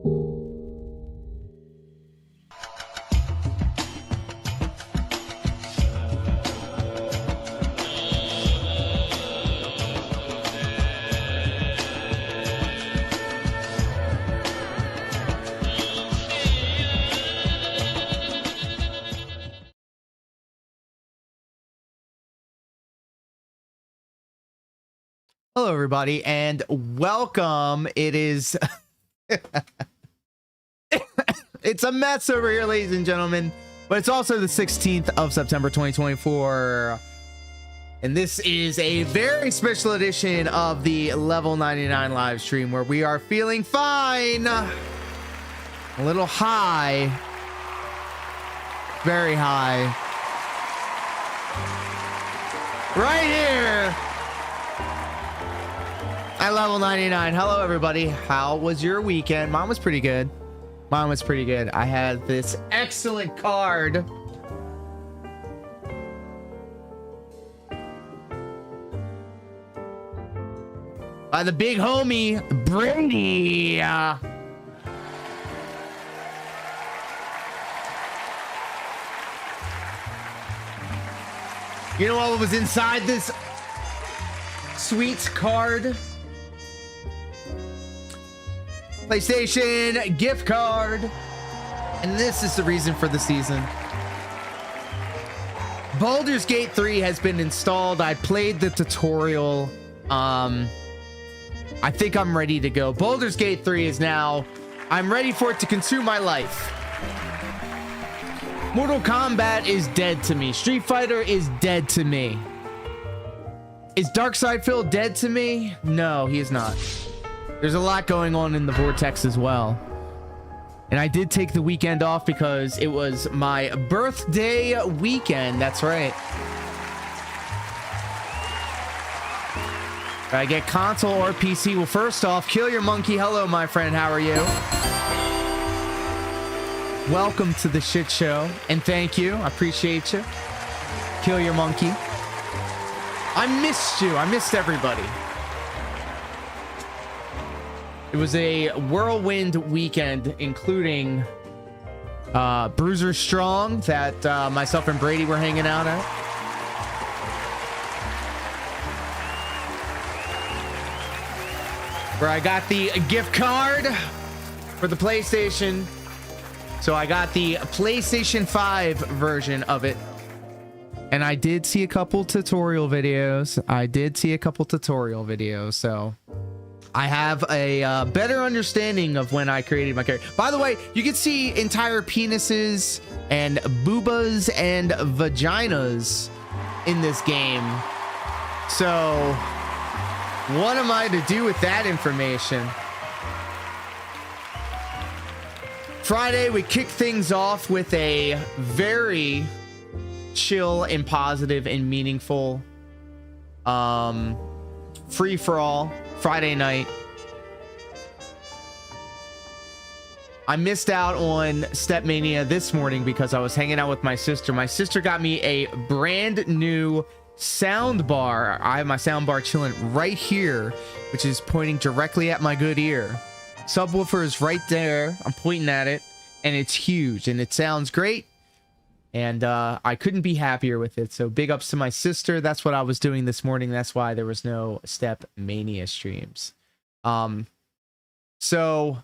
Hello, everybody, and welcome. It is... it's a mess over here, ladies and gentlemen, but it's also the 16th of September, 2024, and this is a very special edition of the Level 99 live stream where we are feeling fine. A little high. Very high. Right here. At Level 99. Hello, everybody. How was your weekend? Mine was pretty good. Mine was pretty good. I had this excellent card. By the big homie, Brady. You know what was inside this sweet card? PlayStation gift card, and this is the reason for the season. Baldur's Gate 3 has been installed. I played the tutorial. I think I'm ready to go. Baldur's Gate 3 is now, I'm ready for it to consume my life. Mortal Kombat is dead to me. Street Fighter is dead to me. Is Darkside Phil dead to me? No, he is not. There's a lot going on in the Vortex as well. And I did take the weekend off because it was my birthday weekend. That's right. I get console or PC. Well, first off, Kill Your Monkey. Hello, my friend. How are you? Welcome to the shit show. And thank you. I appreciate you. Kill Your Monkey. I missed you. I missed everybody. It was a whirlwind weekend, including Bruiser Strong that myself and Brady were hanging out at. Where I got the gift card for the PlayStation. So I got the PlayStation 5 version of it. And I did see a couple tutorial videos. So I have a better understanding of when I created my character. By the way, you can see entire penises and boobas and vaginas in this game. So what am I to do with that information? Friday, we kick things off with a very chill and positive and meaningful free-for-all Friday night. I missed out on Stepmania this morning because I was hanging out with my sister. My sister got me a brand new sound bar. I have my sound bar chilling right here, which is pointing directly at my good ear. Subwoofer is right there. I'm pointing at it, and it's huge, and it sounds great. And I couldn't be happier with it. So big ups to my sister. That's what I was doing this morning. That's why there was no Step Mania streams. So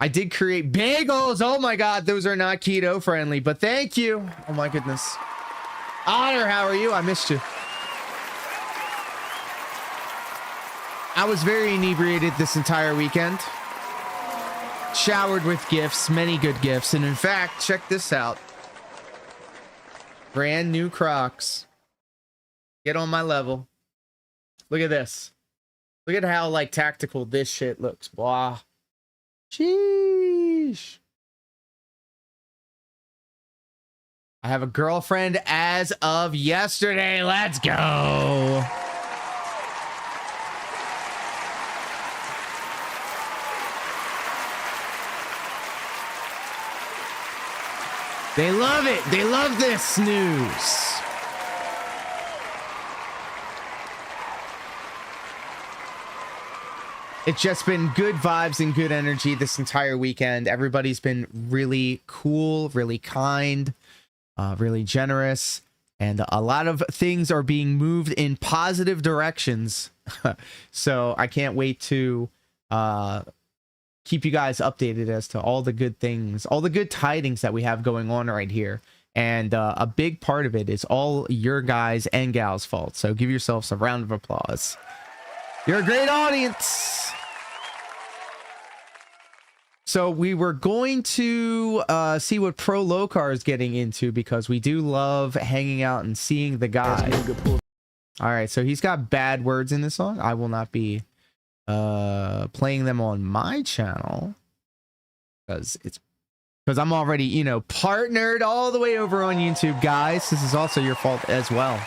I did create bagels. Oh my God, those are not keto friendly, but thank you. Oh my goodness. Otter, how are you? I missed you. I was very inebriated this entire weekend. Showered with gifts, many good gifts. And in fact, check this out. Brand new Crocs. Get on my level. Look at this. Look at how like tactical this shit looks. Wow. Sheesh. I have a girlfriend as of yesterday. Let's go. They love it. They love this news. It's just been good vibes and good energy this entire weekend. Everybody's been really cool, really kind, really generous, and a lot of things are being moved in positive directions. So I can't wait to keep you guys updated as to all the good things, all the good tidings that we have going on right here. And a big part of it is all your guys and gals' fault. So give yourselves a round of applause. You're a great audience. So we were going to see what Pro Locar is getting into, because we do love hanging out and seeing the guy. All right, so he's got bad words in this song. I will not be playing them on my channel because I'm already, you know, partnered all the way over on YouTube, guys. This is also your fault as well.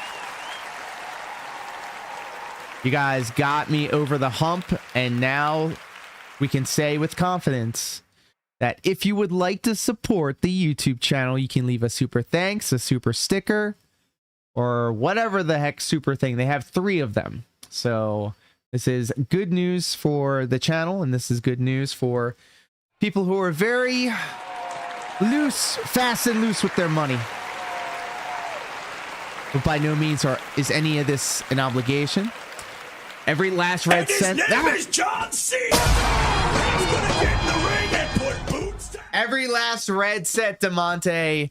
You guys got me over the hump, and now we can say with confidence that if you would like to support the YouTube channel, you can leave a super thanks, a super sticker, or whatever the heck super thing. They have 3 of them. So this is good news for the channel, and this is good news for people who are very loose, fast and loose with their money. But by no means is any of this an obligation. Every last red cent. His name is John C. He's gonna get in the ring and put boots down. Every last red cent, DeMonte,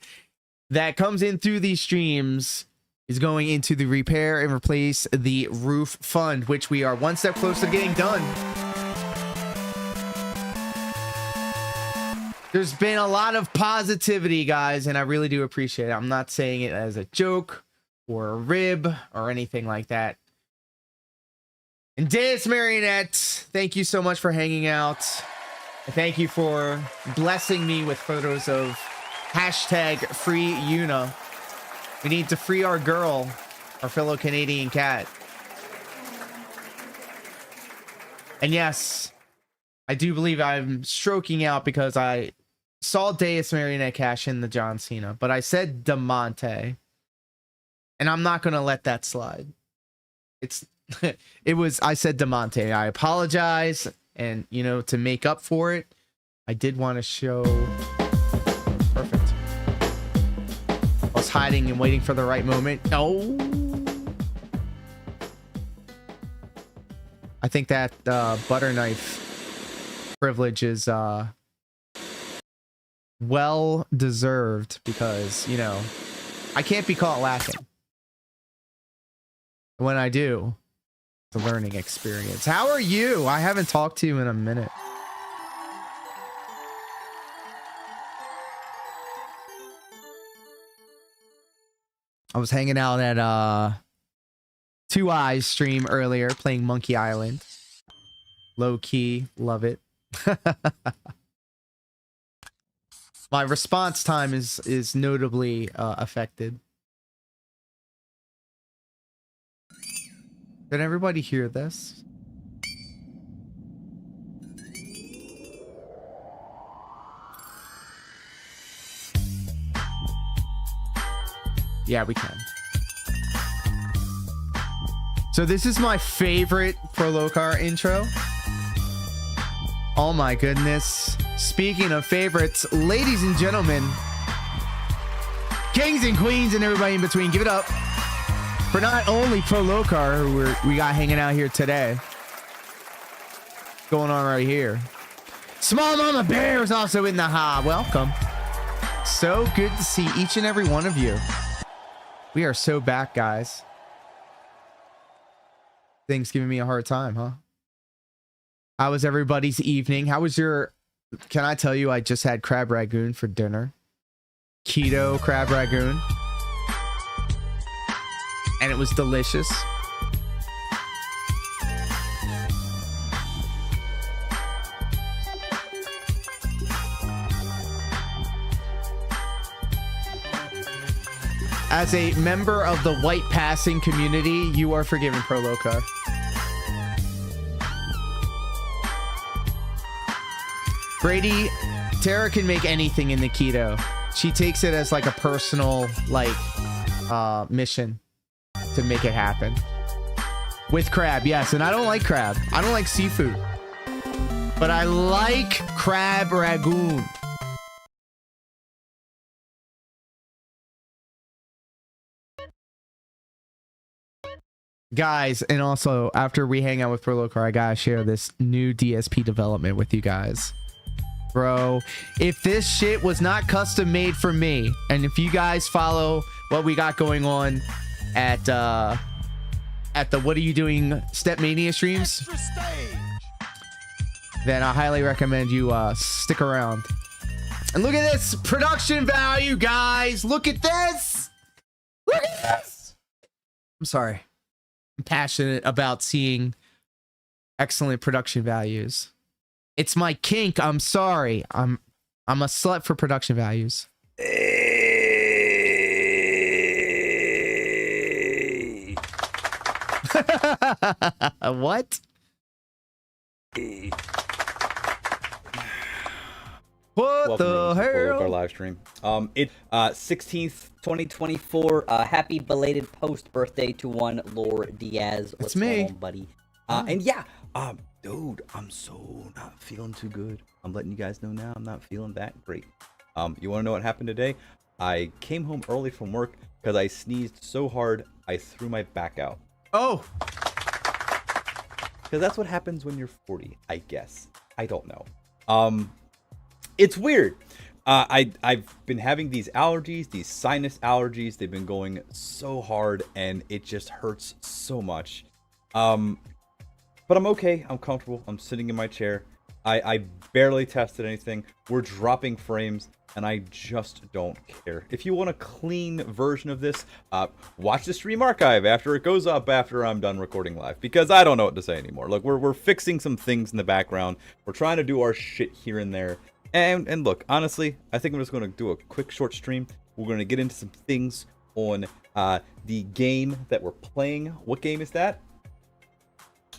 that comes in through these streams is going into the repair and replace the roof fund, which we are one step closer to getting done. There's been a lot of positivity, guys, and I really do appreciate it. I'm not saying it as a joke or a rib or anything like that. And Deus Marionette, thank you so much for hanging out. Thank you for blessing me with photos of hashtag free Yuna. We need to free our girl, our fellow Canadian cat. And yes, I do believe I'm stroking out because I saw Deus Marionette cash in the John Cena, but I said DeMonte, and I'm not going to let that slide. I said DeMonte. I apologize, and you know, to make up for it, I did want to show. Perfect. I was hiding and waiting for the right moment. Oh, I think that butter knife privilege is well deserved, because you know I can't be caught lacking. When I do, it's a learning experience. How are you? I haven't talked to you in a minute. I was hanging out at Two Eyes stream earlier, playing Monkey Island. Low key, love it. My response time is notably affected. Did everybody hear this? Yeah, we can. So this is my favorite Pro Locar intro. Oh my goodness. Speaking of favorites, ladies and gentlemen, kings and queens and everybody in between, give it up for not only Pro Locar, who we got hanging out here today. Going on right here. Small Mama Bear is also in the welcome. So good to see each and every one of you. We are so back, guys. Things giving me a hard time, huh? How was everybody's evening? How was your... Can I tell you, I just had crab ragoon for dinner. Keto crab ragoon. And it was delicious. As a member of the white passing community, you are forgiven, Pro Locar. Brady, Tara can make anything in the keto. She takes it as like a personal, like, mission to make it happen. With crab, yes. And I don't like crab. I don't like seafood. but I like crab ragoon. Guys, and also after we hang out with Prolocar, I gotta share this new DSP development with you guys. Bro, if this shit was not custom made for me, and if you guys follow what we got going on at the What Are You Doing Stepmania streams, then I highly recommend you stick around. And look at this production value, guys. Look at this. Look at this. I'm sorry. I'm passionate about seeing excellent production values. It's my kink. I'm sorry. I'm a slut for production values. Hey. What? What Welcome the to hell? Our live stream. It 16th, 2024. Happy belated post birthday to one Lore Diaz. It's me, going on, buddy. And yeah, dude, I'm so not feeling too good. I'm letting you guys know now. I'm not feeling that great. You want to know what happened today? I came home early from work because I sneezed so hard I threw my back out. Oh, because that's what happens when you're 40, I guess. I don't know. It's weird. I've been having these allergies, these sinus allergies. They've been going so hard, and it just hurts so much. But I'm okay. I'm comfortable. I'm sitting in my chair. I barely tested anything. We're dropping frames, and I just don't care. If you want a clean version of this, watch the stream archive after it goes up after I'm done recording live, because I don't know what to say anymore. Look, we're fixing some things in the background. We're trying to do our shit here and there. And look, honestly, I think I'm just going to do a quick short stream. We're going to get into some things on the game that we're playing. What game is that?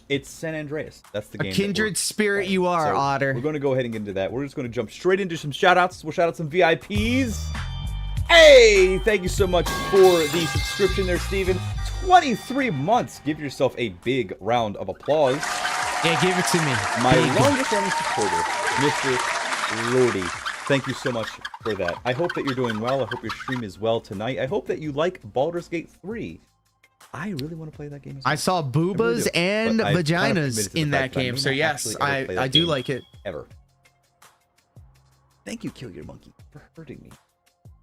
It's San Andreas. That's the game. a kindred spirit you are, so Otter. we're going to go ahead and get into that. We're just going to jump straight into some shout-outs. We'll shout out some VIPs. Hey, thank you so much for the subscription there, Steven. 23 months. Give yourself a big round of applause. Yeah, give it to me. My Big. longest running supporter, Mr. Lodi. Thank you so much for that. I hope that you're doing well. I hope your stream is well tonight. I hope that you like Baldur's Gate 3. I really want to play that game as well. I saw boobas do, and but I've kind of vaginas committed to the in that fact that I game, may so not yes, actually ever play that I do game like it. Ever. Thank you, Kill Your Monkey, for hurting me.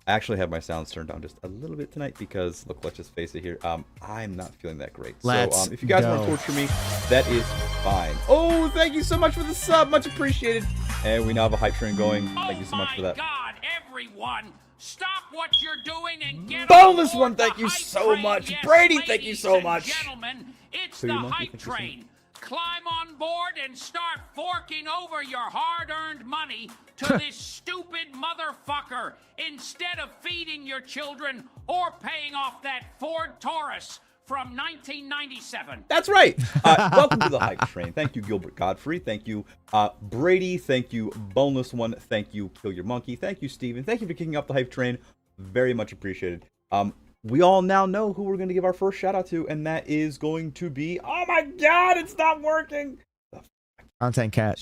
I actually have my sounds turned down just a little bit tonight because, look, let's just face it here. I'm not feeling that great. Let's so if you guys want to torture me, that is fine. Oh, thank you so much for the sub. Much appreciated. And we now have a hype train going. Thank you so much for that. Oh my God, everyone, stop what you're doing and get Bonus on one, board thank the you hype so train. much. Yes, Brady, thank you ladies so and much. Gentlemen, it's So the you monkey, hype thank you so much. train. Climb on board and start forking over your hard-earned money to this stupid motherfucker instead of feeding your children or paying off that Ford Taurus from 1997. That's right. Welcome to the hype train. Thank you, Gilbert Godfrey. Thank you, Brady. Thank you, Boneless One. Thank you, Kill Your Monkey. Thank you, Steven. Thank you for kicking up the hype train. Very much appreciated. We all now know who we're going to give our first shout out to, and that is going to be, oh my God, it's not working. Content cat.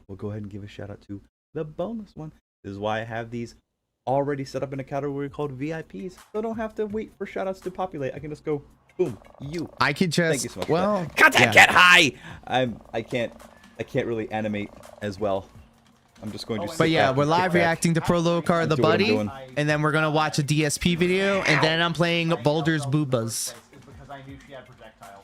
We'll go ahead and give a shout out to the Boneless One. This is why I have these already set up in a category called VIPs, so I don't have to wait for shout outs to populate. I can just go, boom, you. I could just, Thank you so much. well, Content yeah. Cat high. I can't really animate as well. I'm just going to. But yeah, we're live reacting to Prolocar the Do what I'm buddy, doing. and then we're gonna watch a DSP video, and then I'm playing Boulder's Boobas. Because I knew she had projectiles.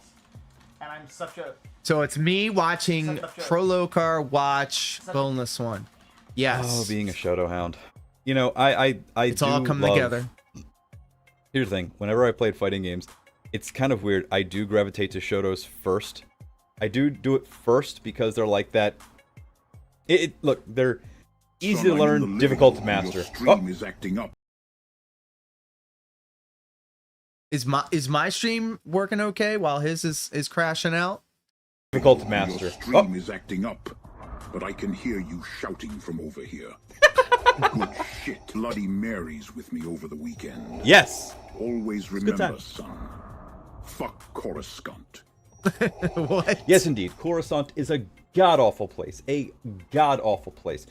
And I'm such a... So it's me watching Prolocar watch Boneless One. Yes. Oh, being a Shoto hound. You know, I It's all do coming love- together. Here's the thing. Whenever I played fighting games, it's kind of weird. I do gravitate to Shotos first. I do it first because they're like that. Look, they're easy to learn, difficult to master. Oh, Is acting up. Is my stream working okay while his is crashing out? difficult to Your master. stream Oh, is acting up, but I can hear you shouting from over here. Good shit. Bloody Mary's with me over the weekend. yes. Always good remember, time. son. Fuck Coruscant. What? Yes, indeed. Coruscant is a god-awful place. A god-awful place.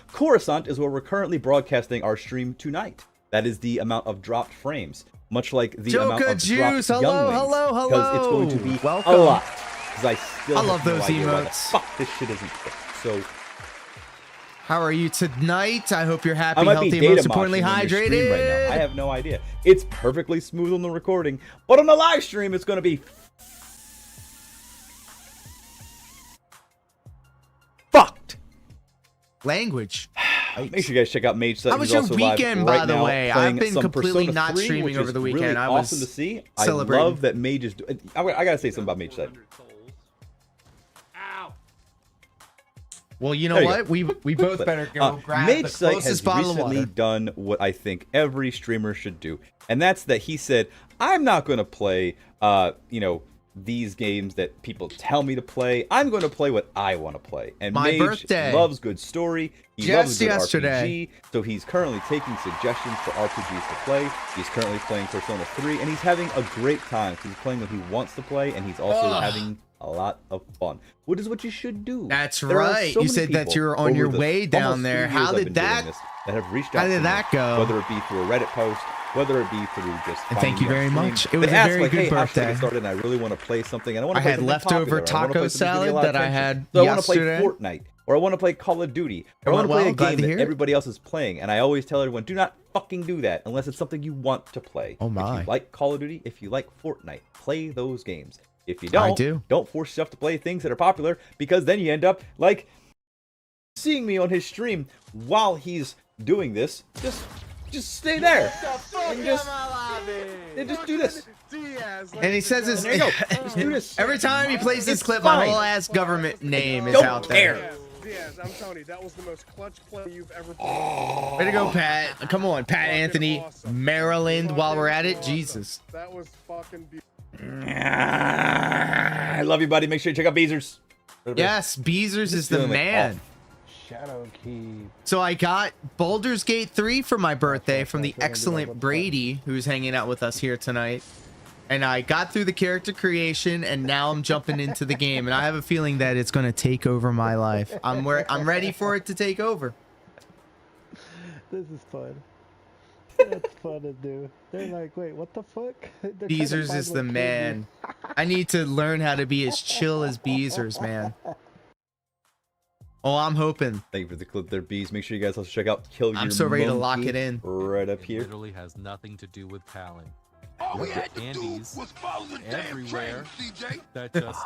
Coruscant is where we're currently broadcasting our stream tonight. That is the amount of dropped frames. Much like the amount Joker of Juice, dropped hello, younglings. hello, Because it's going to hello. be Welcome. a lot. Because I still I have love no those idea why the emotes. fuck this shit isn't fixed. So How are you tonight? I hope you're happy, I might healthy, be and data most importantly moshing on your stream hydrated. right now. I have no idea. It's perfectly smooth on the recording, but on the live stream, it's going to be fucked. Language. Make sure you guys check out Mage Site. How was He's your also live weekend, right by the now way? playing I've been some completely Persona not 3, streaming which over is the weekend. Really I was awesome to see. I celebrating. love that Mage is. I gotta say something about Mage Site. Ow. Well, you know There you what? We both better go grab Mage the Site has closest bottle of recently water. done what I think every streamer should do, and that's that he said, "I'm not going to play, these games that people tell me to play. I'm going to play what I want to play." And My Mage birthday. loves good story. He Just loves good yesterday. RPG. So he's currently taking suggestions for RPGs to play. He's currently playing Persona 3, and he's having a great time. He's playing what he wants to play, and he's also having a lot of fun, which is what you should do. That's There are right. so You many said that people you were on your over the way down almost 3 there. years How I've did been doing that- this that have reached how out did to me, that go? whether it be through a Reddit post, whether it be through just And finding thank you me on very stream. much. It was They a asked, very like, good hey, how should I birthday. get started? And I really want to play something, and I want I to play had something leftover popular. I wanna taco play something that's gonna get a salad lot of that I attention. had So I want to play yesterday. Fortnite, or I want to play Call of Duty, or I It want to went play well. a Glad game to that hear it. everybody else is playing. And I always tell everyone, do not fucking do that unless it's something you want to play. Oh my. If you like Call of Duty, if you like Fortnite, play those games. If you I don't, do. not force yourself to play things that are popular, because then you end up like seeing me on his stream while he's doing this. Just stay there and just do this. And he says this. There you go. Just do this. Every time he plays this It's clip, my fine. whole ass government name is Don't out there. care. Diaz, I'm telling you, that was the most clutch play you've ever played. Way to go, Pat. Come on, Pat Anthony, Awesome. Maryland, while we're at it. Awesome. Jesus. That was fucking beautiful. I love you, buddy. Make sure you check out Beezers. Yes, Beezers is the feeling like man. Shadow Key. So I got Baldur's Gate 3 for my birthday from the excellent Brady, who's hanging out with us here tonight. And I got through the character creation, and now I'm jumping into the game. And I have a feeling that it's going to take over my life. I'm ready for it to take over. This is fun. That's fun to do. They're like, wait, what the fuck? They're trying to Beezers find is what the killed you. man. I need to learn how to be as chill as Beezers, man. Oh, I'm hoping. Thank you for the clip there, Bees. Make sure you guys also check out Kill Your I'm so ready to lock Monkey it in. right up It here. literally has nothing to do with palin. All we Look had at to do Andes was follow the damn everywhere. train, CJ. That just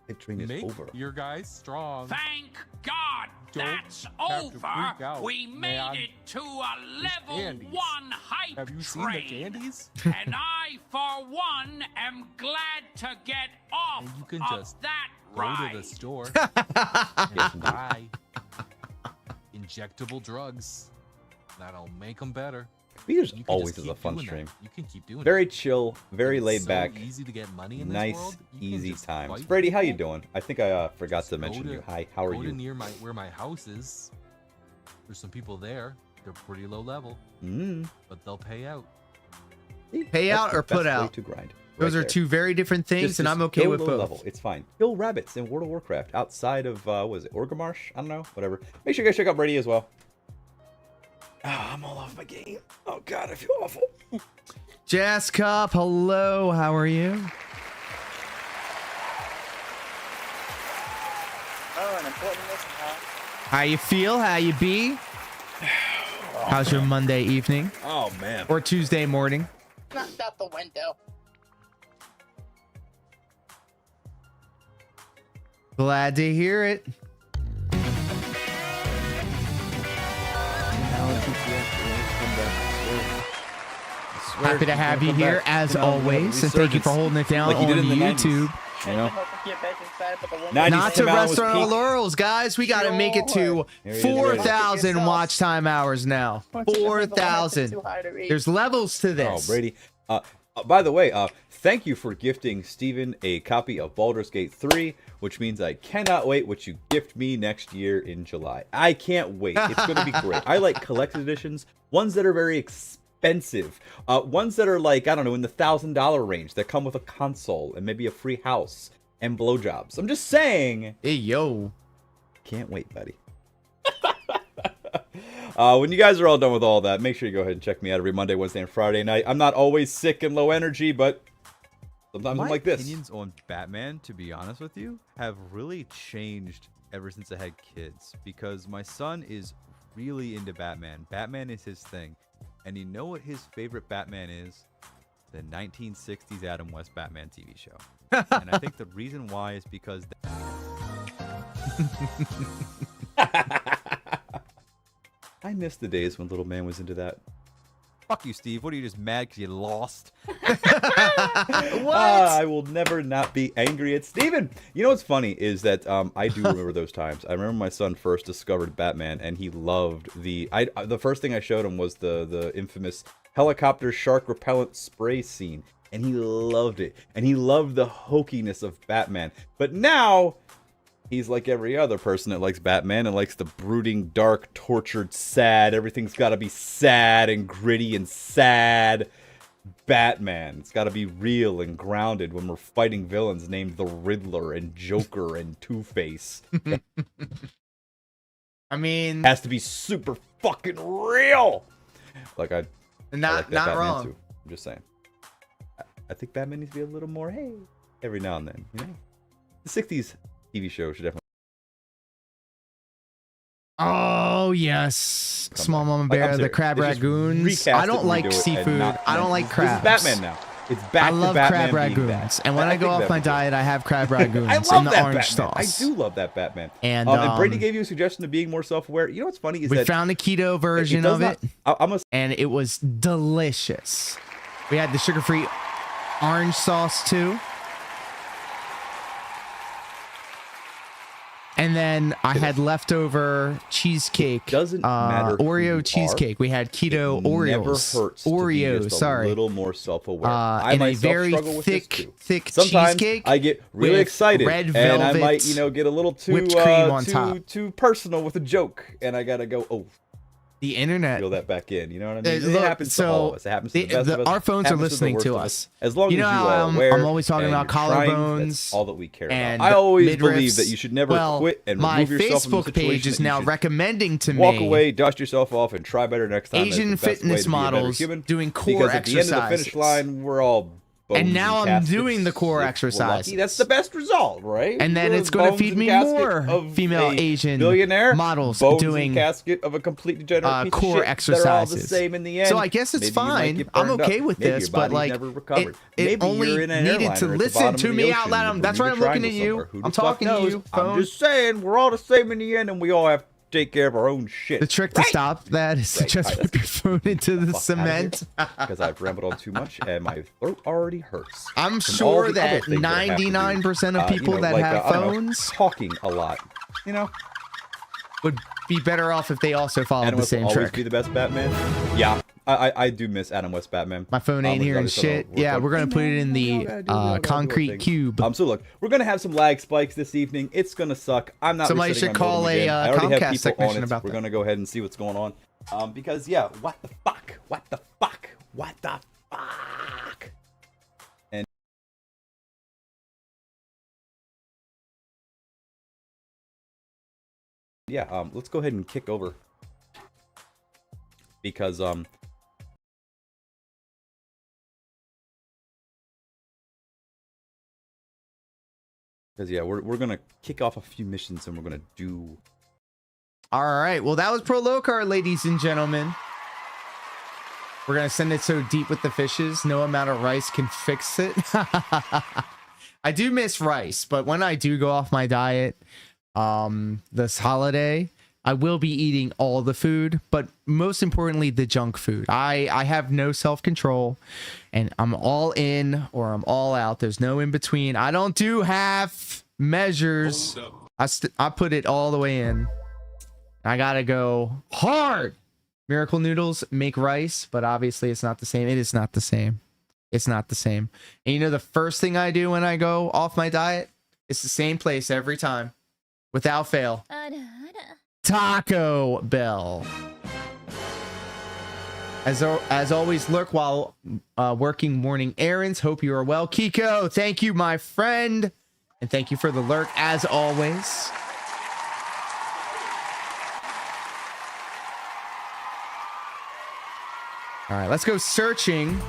The train is make over. your guys strong. Thank God Don't that's have to over. freak out, We made man. it to a level Andes. 1 hype Have you seen the train. candies? And I, for one, am glad to get off And you can of just that Go ride. to the store and buy injectable drugs. That'll make them better. Beezers You can always just is a keep fun doing that. stream. You can keep doing Very it. chill, very It's laid so back. easy to get money in this Nice, world. You can easy just times. fight Brady, how you people. doing? I think I forgot to Just mention go you. to- Hi, how are go to you? near where my house is. There's some people there. They're pretty low level, but they'll pay out. Pay out or put Way out? to grind. Those Right are there. two very different things, Just- and I'm just okay go with low both. level. It's fine. Kill rabbits in World of Warcraft outside of what is it, Orgrimmar? I don't know. Whatever. Make sure you guys check out Brady as well. Ah, I'm all off my game. Oh god, I feel awful. Jazz Cup, hello, how are you? Oh, an important mission, huh? How you feel? How you be? How's your Monday evening Oh man. or Tuesday morning? Knocked out the window. Glad to hear it. Happy to have you here as always, and thank you for holding it down Like you on did in the 90s. YouTube. You know? Not Not to Tim Allen rest was on our peak. laurels, guys. We got to make it to Here he is, 4,000 watch time hours now. 4,000. There's levels to Oh, this. Brady. By the way, thank you for gifting Steven a copy of Baldur's Gate 3, which means I cannot wait what you gift me next year in July. I can't wait. It's going to be great. I like collected editions, ones that are very expensive, ones that are like, I don't know, in the $1,000 range that come with a console and maybe a free house. and blowjobs. I'm just saying. Hey, yo. Can't wait, buddy. When you guys are all done with all that, make sure you go ahead and check me out every Monday, Wednesday, and Friday night. I'm not always sick and low energy, but sometimes I'm like this. My opinions on Batman, to be honest with you, have really changed ever since I had kids. Because my son is really into Batman. Batman is his thing. And you know what his favorite Batman is? The 1960s Adam West Batman TV show. And I think the reason why is because... I miss the days when little man was into that. Fuck you, Steve. What are you, just mad because you lost? I will never not be angry at Steven. You know what's funny is that I do remember those times. I remember my son first discovered Batman, and he loved the first thing I showed him was the infamous helicopter shark repellent spray scene, and he loved it. And he loved the hokiness of Batman. But now he's like every other person that likes Batman and likes the brooding, dark, tortured, sad. Everything's got to be sad and gritty and sad. Batman. It's got to be real and grounded when we're fighting villains named the Riddler and Joker and Two-Face. I mean, it has to be super fucking real. Like I like that not Batman wrong. too. I'm just saying. I think Batman needs to be a little more hey every now and then. You know, the '60s TV show should definitely. Oh yes, Small Mama Bear, the crab ragoons. I don't like seafood. I don't like crabs. This is Batman now. It's back I love to Batman crab being ragoons, back. and when I go think off my Batman's diet, I have crab ragoons I in love the that orange Batman. sauce. I do love that Batman. And Brady gave you a suggestion of being more self-aware. You know what's funny is we that found a keto version of it, I'm a and it was delicious. We had the sugar-free orange sauce too. And then I had leftover cheesecake. Doesn't matter who Oreo you cheesecake. are. We had keto It Oreos. never hurts to be Oreos, just sorry. a little more self-aware. I and a myself very struggle with this thick, too. thick Sometimes cheesecake. I get really with excited, red and I velvet might, get a little too whipped cream on top. too personal with a joke, and I gotta go. Oh, the internet. Reel that back in. You know what I mean? It Look, happens to all of us. It happens to the best of us. Our phones are happens listening the to worst of us. As long as you how are aware, I'm always talking and about you're trying, collarbones. That's all that we care and about. I always midriffs. believe that you should never quit and my remove yourself from the Facebook situation. page is that you now should recommending to walk me away, dust yourself off, and try better next time. Asian That's the best way fitness to be a better models human, doing core because at the end of the finish exercises. line, we're all bones And now I'm caskets. doing the core If we're exercises. lucky, that's the best result, right? And then We're it's going to bones feed and me casket more of female a Asian billionaire models bones doing and casket of a complete degenerate piece of core shit. exercises. They're all the same in the end. So I guess it's Maybe you might fine. get I'm burned okay up. with Maybe this, your but body's like never recovered. it Maybe only you're in an needed airliner to at the listen bottom to of the me out ocean loud. in the That's why I'm Bermuda looking at Triangle you. somewhere. Who the I'm fuck talking to knows? you. I'm Phone. just saying, we're all the same in the end, and we all have to take care of our own shit. The trick to stop that is to just put your phone into the cement. Because I've rambled on too much, and my throat already hurts. I'm from all sure the other that things that I have to do. 99% of people that have I don't know, phones talking a lot, would be better off if they also followed Adam the West will same always trick. be the best Batman. Yeah, I do miss Adam West Batman. My phone ain't hearing shit. Yeah, we're gonna put it in the concrete cube. So look, we're gonna have some lag spikes this evening. It's gonna suck. I'm not. Somebody resetting should my call modem a again. I already have Comcast people on technician it. about We're that. gonna go ahead and see what's going on. Because yeah, what the fuck? What the fuck? What the fuck? And yeah, let's go ahead and kick over. Because yeah, we're gonna kick off a few missions and we're gonna do. All right. Well, that was Pro Low Card, ladies and gentlemen. We're gonna send it so deep with the fishes, no amount of rice can fix it. I do miss rice, but when I do go off my diet, this holiday, I will be eating all the food, but most importantly, the junk food. I have no self-control, and I'm all in or I'm all out. There's no in between. I don't do half measures. I put it all the way in. I gotta go hard. Miracle Noodles make rice, but obviously it's not the same. It is not the same. It's not the same. And you know the first thing I do when I go off my diet? It's the same place every time, without fail. Taco Bell. As always, lurk while working morning errands. Hope you are well. Kiko, thank you, my friend. And thank you for the lurk, as always. All right, let's go searching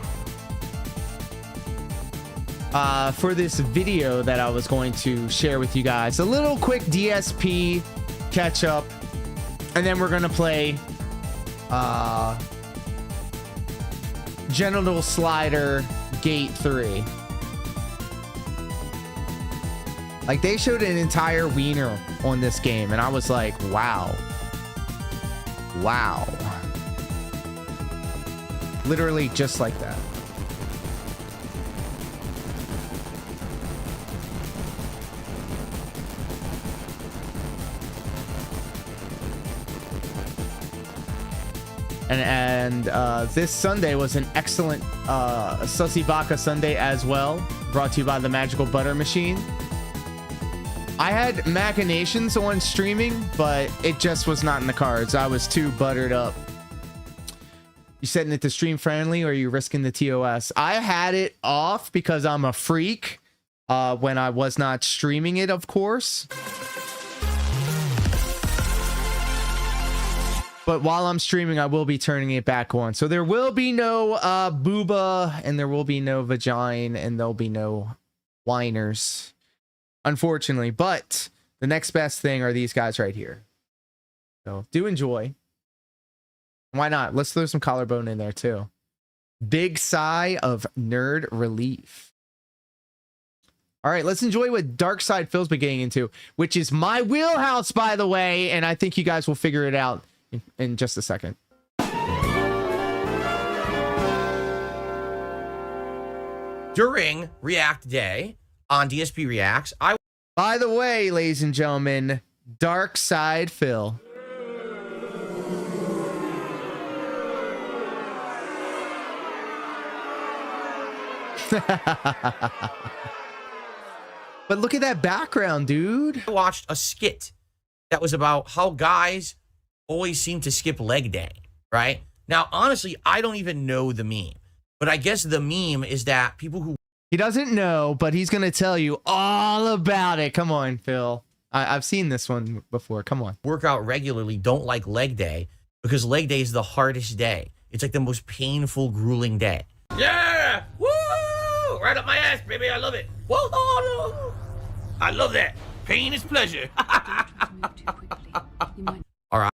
for this video that I was going to share with you guys. A little quick DSP catch up, and then we're going to play Genital Slider Gate 3. Like, they showed an entire wiener on this game, and I was like, wow. Wow. Literally just like that. And this Sunday was an excellent Sussy Vodka Sunday as well, brought to you by the Magical Butter Machine. I had machinations on streaming, but it just was not in the cards. I was too buttered up. You setting it to stream friendly, or are you risking the TOS? I had it off because I'm a freak when I was not streaming it, of course. But while I'm streaming, I will be turning it back on. So there will be no booba, and there will be no vagina, and there'll be no whiners, unfortunately. But the next best thing are these guys right here. So do enjoy. Why not? Let's throw some collarbone in there too. Big sigh of nerd relief. All right, let's enjoy what Dark Side Phil's been getting into, which is my wheelhouse, by the way, and I think you guys will figure it out in just a second. During React Day on DSP Reacts, By the way, ladies and gentlemen, Dark Side Phil. But look at that background, dude. I watched a skit that was about how guys always seem to skip leg day, right? Now, honestly, I don't even know the meme, but I guess the meme is that people who... He doesn't know, but he's going to tell you all about it. Come on, Phil. I've seen this one before. Come on. Work out regularly don't like leg day because leg day is the hardest day. It's like the most painful, grueling day. Yeah! Woo! Right up my ass, baby. I love it. Whoa! I love that. Pain is pleasure. All right.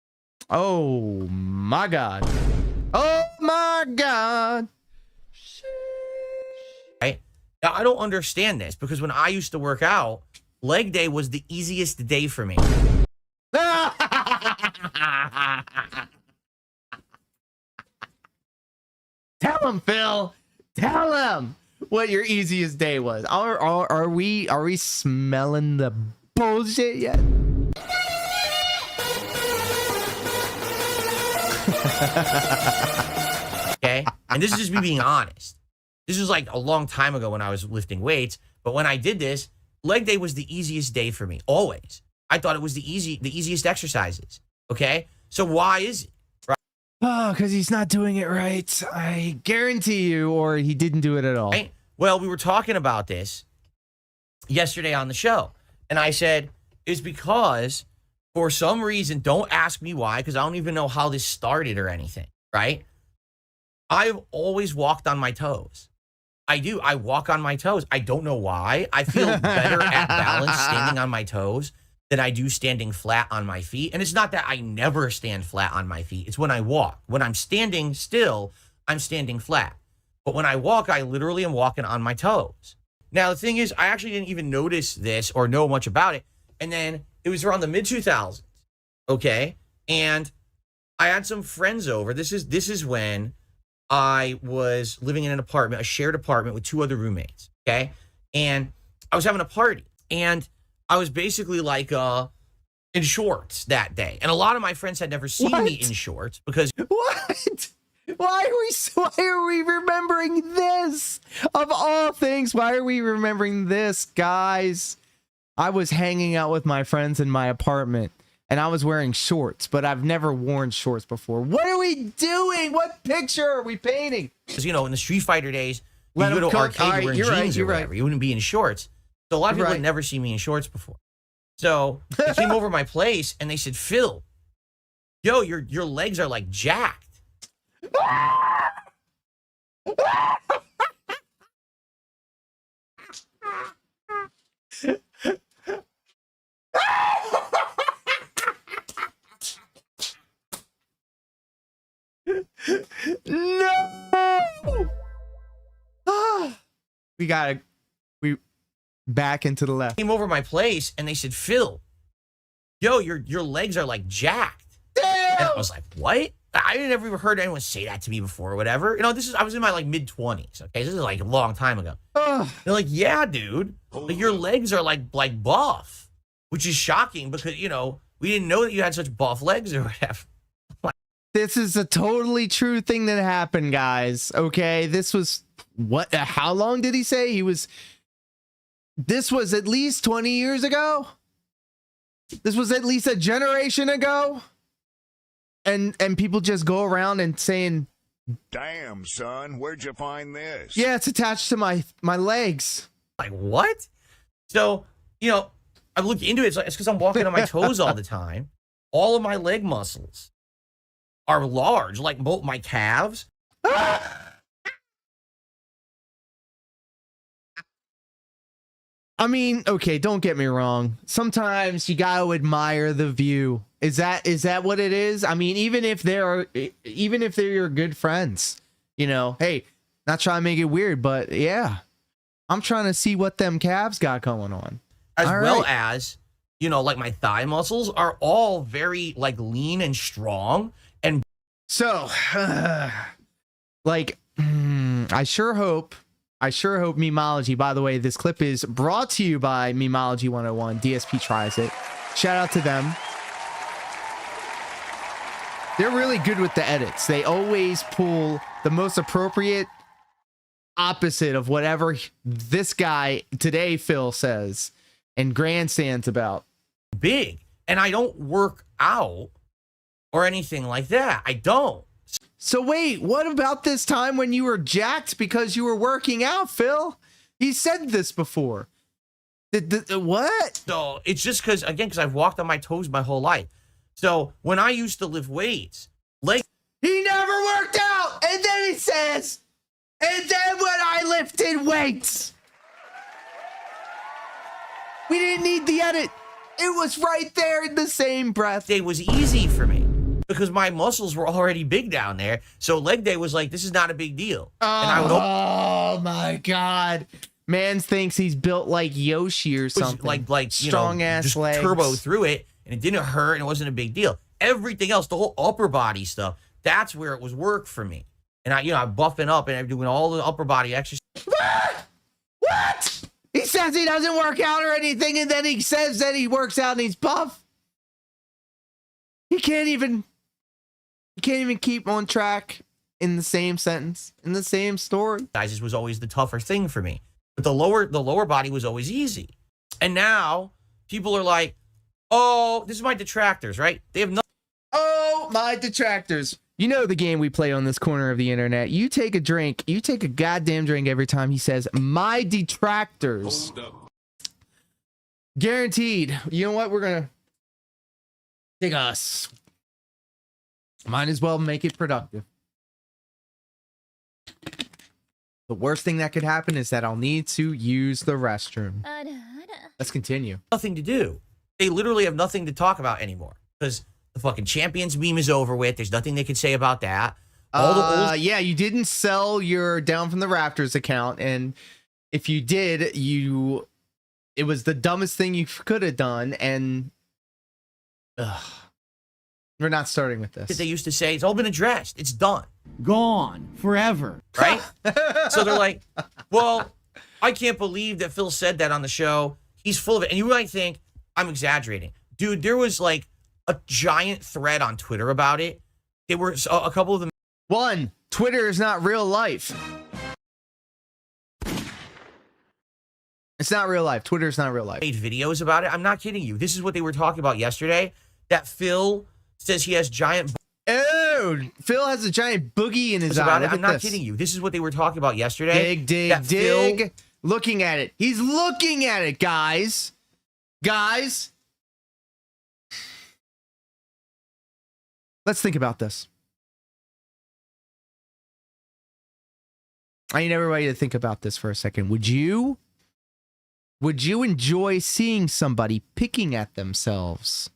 Oh, my God. Oh, my God. Right? Now, I don't understand this because when I used to work out, leg day was the easiest day for me. Tell him, Phil. Tell him what your easiest day was. Are we smelling the bullshit yet? Okay? And this is just me being honest. This was like a long time ago when I was lifting weights, but when I did this, leg day was the easiest day for me, always. I thought it was the easiest exercises, okay? So why is it? Right? Oh, because he's not doing it right. I guarantee you, or he didn't do it at all. Right? Well, we were talking about this yesterday on the show, and I said, it's because for some reason, don't ask me why, because I don't even know how this started or anything, right? I've always walked on my toes. I do. I walk on my toes. I don't know why. I feel better at balance standing on my toes than I do standing flat on my feet. And it's not that I never stand flat on my feet. It's when I walk. When I'm standing still, I'm standing flat. But when I walk, I literally am walking on my toes. Now, the thing is, I actually didn't even notice this or know much about it. And then it was around the mid-2000s, okay? And I had some friends over. This is when I was living in an apartment, a shared apartment with two other roommates, okay? And I was having a party, and I was basically like in shorts that day. And a lot of my friends had never seen me in shorts because... What? Why are we remembering this? Of all things, why are we remembering this, guys? I was hanging out with my friends in my apartment, and I was wearing shorts, but I've never worn shorts before. What are we doing? What picture are we painting? Because, you know, in the Street Fighter days, you go to arcade, you're wearing jeans or whatever. You wouldn't be in shorts. So a lot of people had never seen me in shorts before. So they came over my place and they said, Phil, yo, your legs are like jacked. No! We back into the left. Came over my place and they said, Phil, yo, your legs are like jacked. Damn! And I was like, what? I never even heard anyone say that to me before or whatever. You know, I was in my like mid-20s. Okay, this is like a long time ago. They're like, yeah, dude, like, your legs are like buff, which is shocking because you know we didn't know that you had such buff legs or whatever. This is a totally true thing that happened, guys. Okay, this was what? How long did he say this was at least 20 years ago. This was at least a generation ago. And people just go around and saying, "Damn, son, where'd you find this?" Yeah, it's attached to my legs. Like what? So you know, I looked into it. It's because I'm walking on my toes all the time. All of my leg muscles are large, like both my calves. I mean, okay, don't get me wrong. Sometimes you gotta admire the view. Is that what it is? I mean, even if they're your good friends, you know, hey, not trying to make it weird, but yeah, I'm trying to see what them calves got going on. As well as, you know, like my thigh muscles are all very like lean and strong. And so, like, I sure hope Memology, by the way, this clip is brought to you by Memology 101. DSP tries it. Shout out to them. They're really good with the edits. They always pull the most appropriate opposite of whatever this guy today, Phil, says and grandstands about. Big. And I don't work out or anything like that. I don't. So wait, what about this time when you were jacked because you were working out, Phil? He said this before. What? So it's just because I've walked on my toes my whole life. So when I used to lift weights, he never worked out. And then he says, and then when I lifted weights, we didn't need the edit. It was right there in the same breath. It was easy for me because my muscles were already big down there. So leg day was like, this is not a big deal. Oh my God. Man thinks he's built like Yoshi or something. Like strong ass legs. Turbo through it. And it didn't hurt, and it wasn't a big deal. Everything else, the whole upper body stuff, that's where it was work for me. And I'm buffing up and I'm doing all the upper body exercises. What? He says he doesn't work out or anything, and then he says that he works out and he's buff. He can't even keep on track in the same sentence, in the same story. This was always the tougher thing for me. But the lower body was always easy. And now people are like, oh, this is my detractors, right? They have nothing. Oh, my detractors. You know the game we play on this corner of the internet. You take a drink. You take a goddamn drink every time he says, my detractors. Guaranteed. You know what? We're going to take us. Might as well make it productive. The worst thing that could happen is that I'll need to use the restroom. Let's continue. Nothing to do. They literally have nothing to talk about anymore because the fucking Champions meme is over with. There's nothing they can say about that. Yeah, you didn't sell your Down from the Raptors account, and if you did, it was the dumbest thing you could have done, and we're not starting with this. They used to say it's all been addressed. It's done. Gone forever. Right? So they're like, well, I can't believe that Phil said that on the show. He's full of it. And you might think I'm exaggerating. Dude, there was like a giant thread on Twitter about it. There were a couple of them. One, Twitter is not real life. It's not real life. Twitter is not real life. Made videos about it. I'm not kidding you. This is what they were talking about yesterday. That Phil says he has giant. Oh, Phil has a giant boogie in his eye. I'm not kidding you. This is what they were talking about yesterday. Dig. looking at it. He's looking at it, guys. Guys. Let's think about this. I need everybody to think about this for a second. Would you enjoy seeing somebody picking at themselves?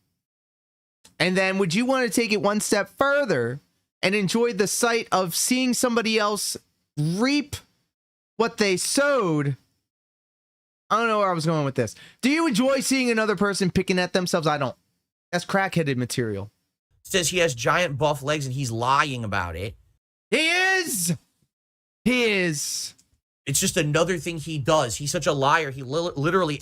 And then would you want to take it one step further and enjoy the sight of seeing somebody else reap what they sowed? I don't know where I was going with this. Do you enjoy seeing another person picking at themselves? I don't. That's crackheaded material. Says he has giant buff legs and he's lying about it. He is. He is. It's just another thing he does. He's such a liar. He literally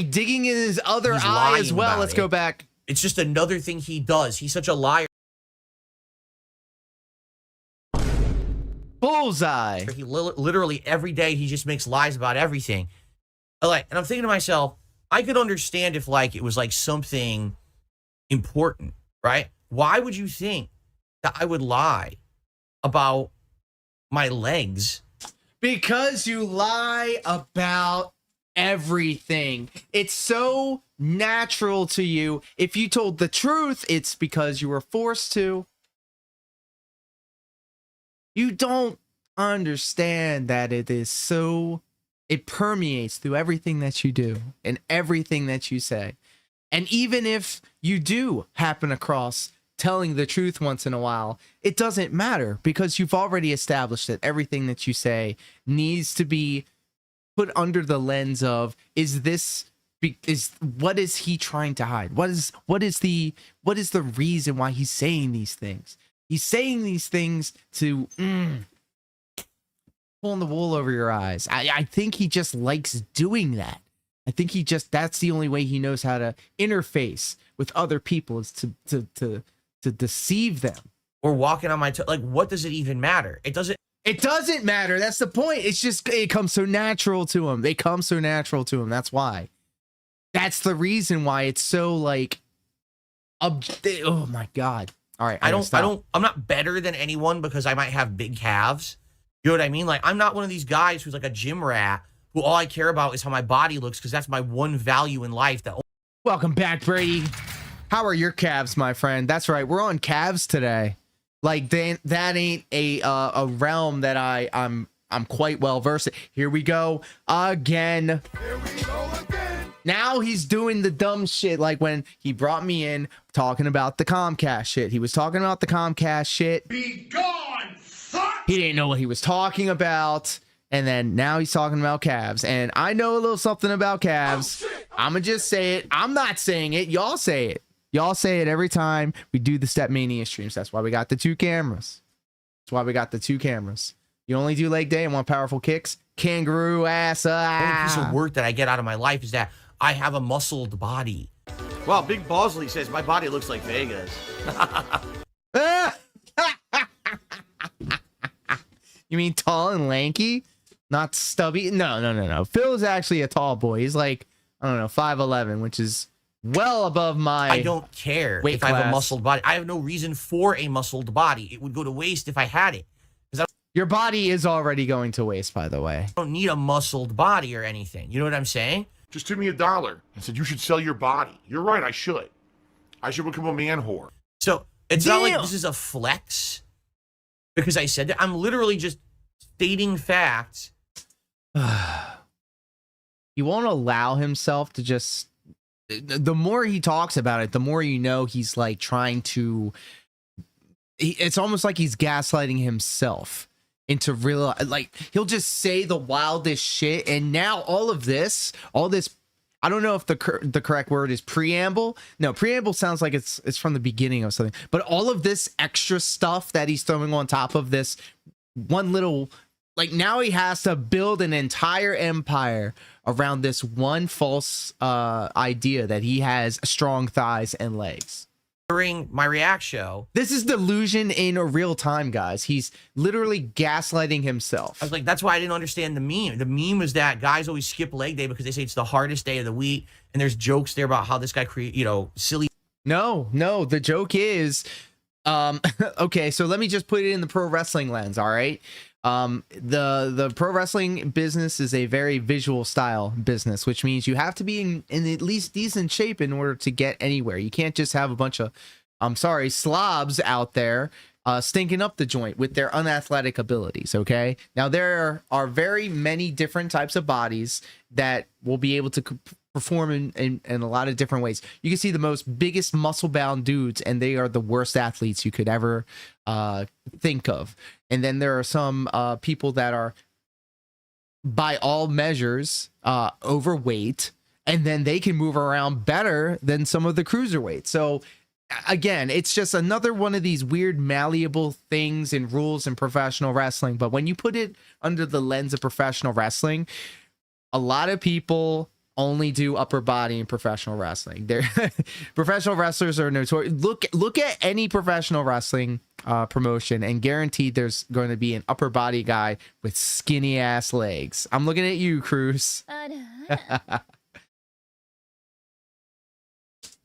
digging in his other eye as well. Let's go back. It's just another thing he does. He's such a liar. Bullseye. He literally every day he just makes lies about everything. Like, and I'm thinking to myself, I could understand if like it was like something important, right? Why would you think that I would lie about my legs? Because you lie about everything. It's so natural to you. If you told the truth, it's because you were forced to. You don't understand that it permeates through everything that you do and everything that you say. And even if you do happen across telling the truth once in a while, it doesn't matter because you've already established that everything that you say needs to be put under the lens of, what is he trying to hide? What is the reason why he's saying these things? He's saying these things to pulling the wool over your eyes. I think he just likes doing that. I think that's the only way he knows how to interface with other people is to deceive them. Or walking on my like, what does it even matter? It doesn't matter. That's the point. It's just, it comes so natural to him. They come so natural to him. That's why. That's the reason why it's so like, oh my God. All right. I'm not better than anyone because I might have big calves. You know what I mean? Like, I'm not one of these guys who's like a gym rat who all I care about is how my body looks because that's my one value in life. Welcome back, Brady. How are your calves, my friend? That's right. We're on calves today. Like, that ain't a realm that I'm quite well versed in. Here we go again. Here we go again. Now he's doing the dumb shit like when he brought me in talking about the Comcast shit. He was talking about the Comcast shit. Be gone, fuck! He didn't know what he was talking about. And then now he's talking about calves. And I know a little something about calves. I'm going to just say it. I'm not saying it. Y'all say it. Y'all say it every time we do the Step Mania streams. That's why we got the 2 cameras. That's why we got the 2 cameras. You only do leg day and want powerful kicks? Kangaroo ass. The only piece of work that I get out of my life is that I have a muscled body. Well, Big Bosley says my body looks like Vegas. You mean tall and lanky? Not stubby? No. Phil is actually a tall boy. He's like, I don't know, 5'11", which is well above my I don't care weight if class. I have a muscled body. I have no reason for a muscled body. It would go to waste if I had it. Your body is already going to waste, by the way. I don't need a muscled body or anything. You know what I'm saying? Just give me $1. I said, you should sell your body. You're right, I should. I should become a man whore. So it's not like this is a flex because I said that. I'm literally just stating facts. He won't allow himself to just... The more he talks about it, the more you know he's like trying to... It's almost like he's gaslighting himself into real... Like, he'll just say the wildest shit, and now all this... I don't know if the correct word is preamble. No, preamble sounds like it's from the beginning of something. But all of this extra stuff that he's throwing on top of this one little... Like, now he has to build an entire empire around this one false idea that he has strong thighs and legs. During my React show. This is delusion in real time, guys. He's literally gaslighting himself. I was like, that's why I didn't understand the meme. The meme was that guys always skip leg day because they say it's the hardest day of the week. And there's jokes there about how this guy silly. No. The joke is Okay, so let me just put it in the pro wrestling lens, all right? The pro wrestling business is a very visual style business, which means you have to be in at least decent shape in order to get anywhere. You can't just have a bunch of, I'm sorry, slobs out there stinking up the joint with their unathletic abilities, okay? Now, there are very many different types of bodies that will be able to perform in a lot of different ways. You can see the most biggest muscle-bound dudes, and they are the worst athletes you could ever think of. And then there are some people that are, by all measures, overweight, and then they can move around better than some of the cruiserweights. So, again, it's just another one of these weird malleable things and rules in professional wrestling. But when you put it under the lens of professional wrestling, a lot of people only do upper body in professional wrestling. They're professional wrestlers are notorious. Look at any professional wrestling promotion, and guaranteed there's going to be an upper body guy with skinny ass legs. I'm looking at you, Cruz.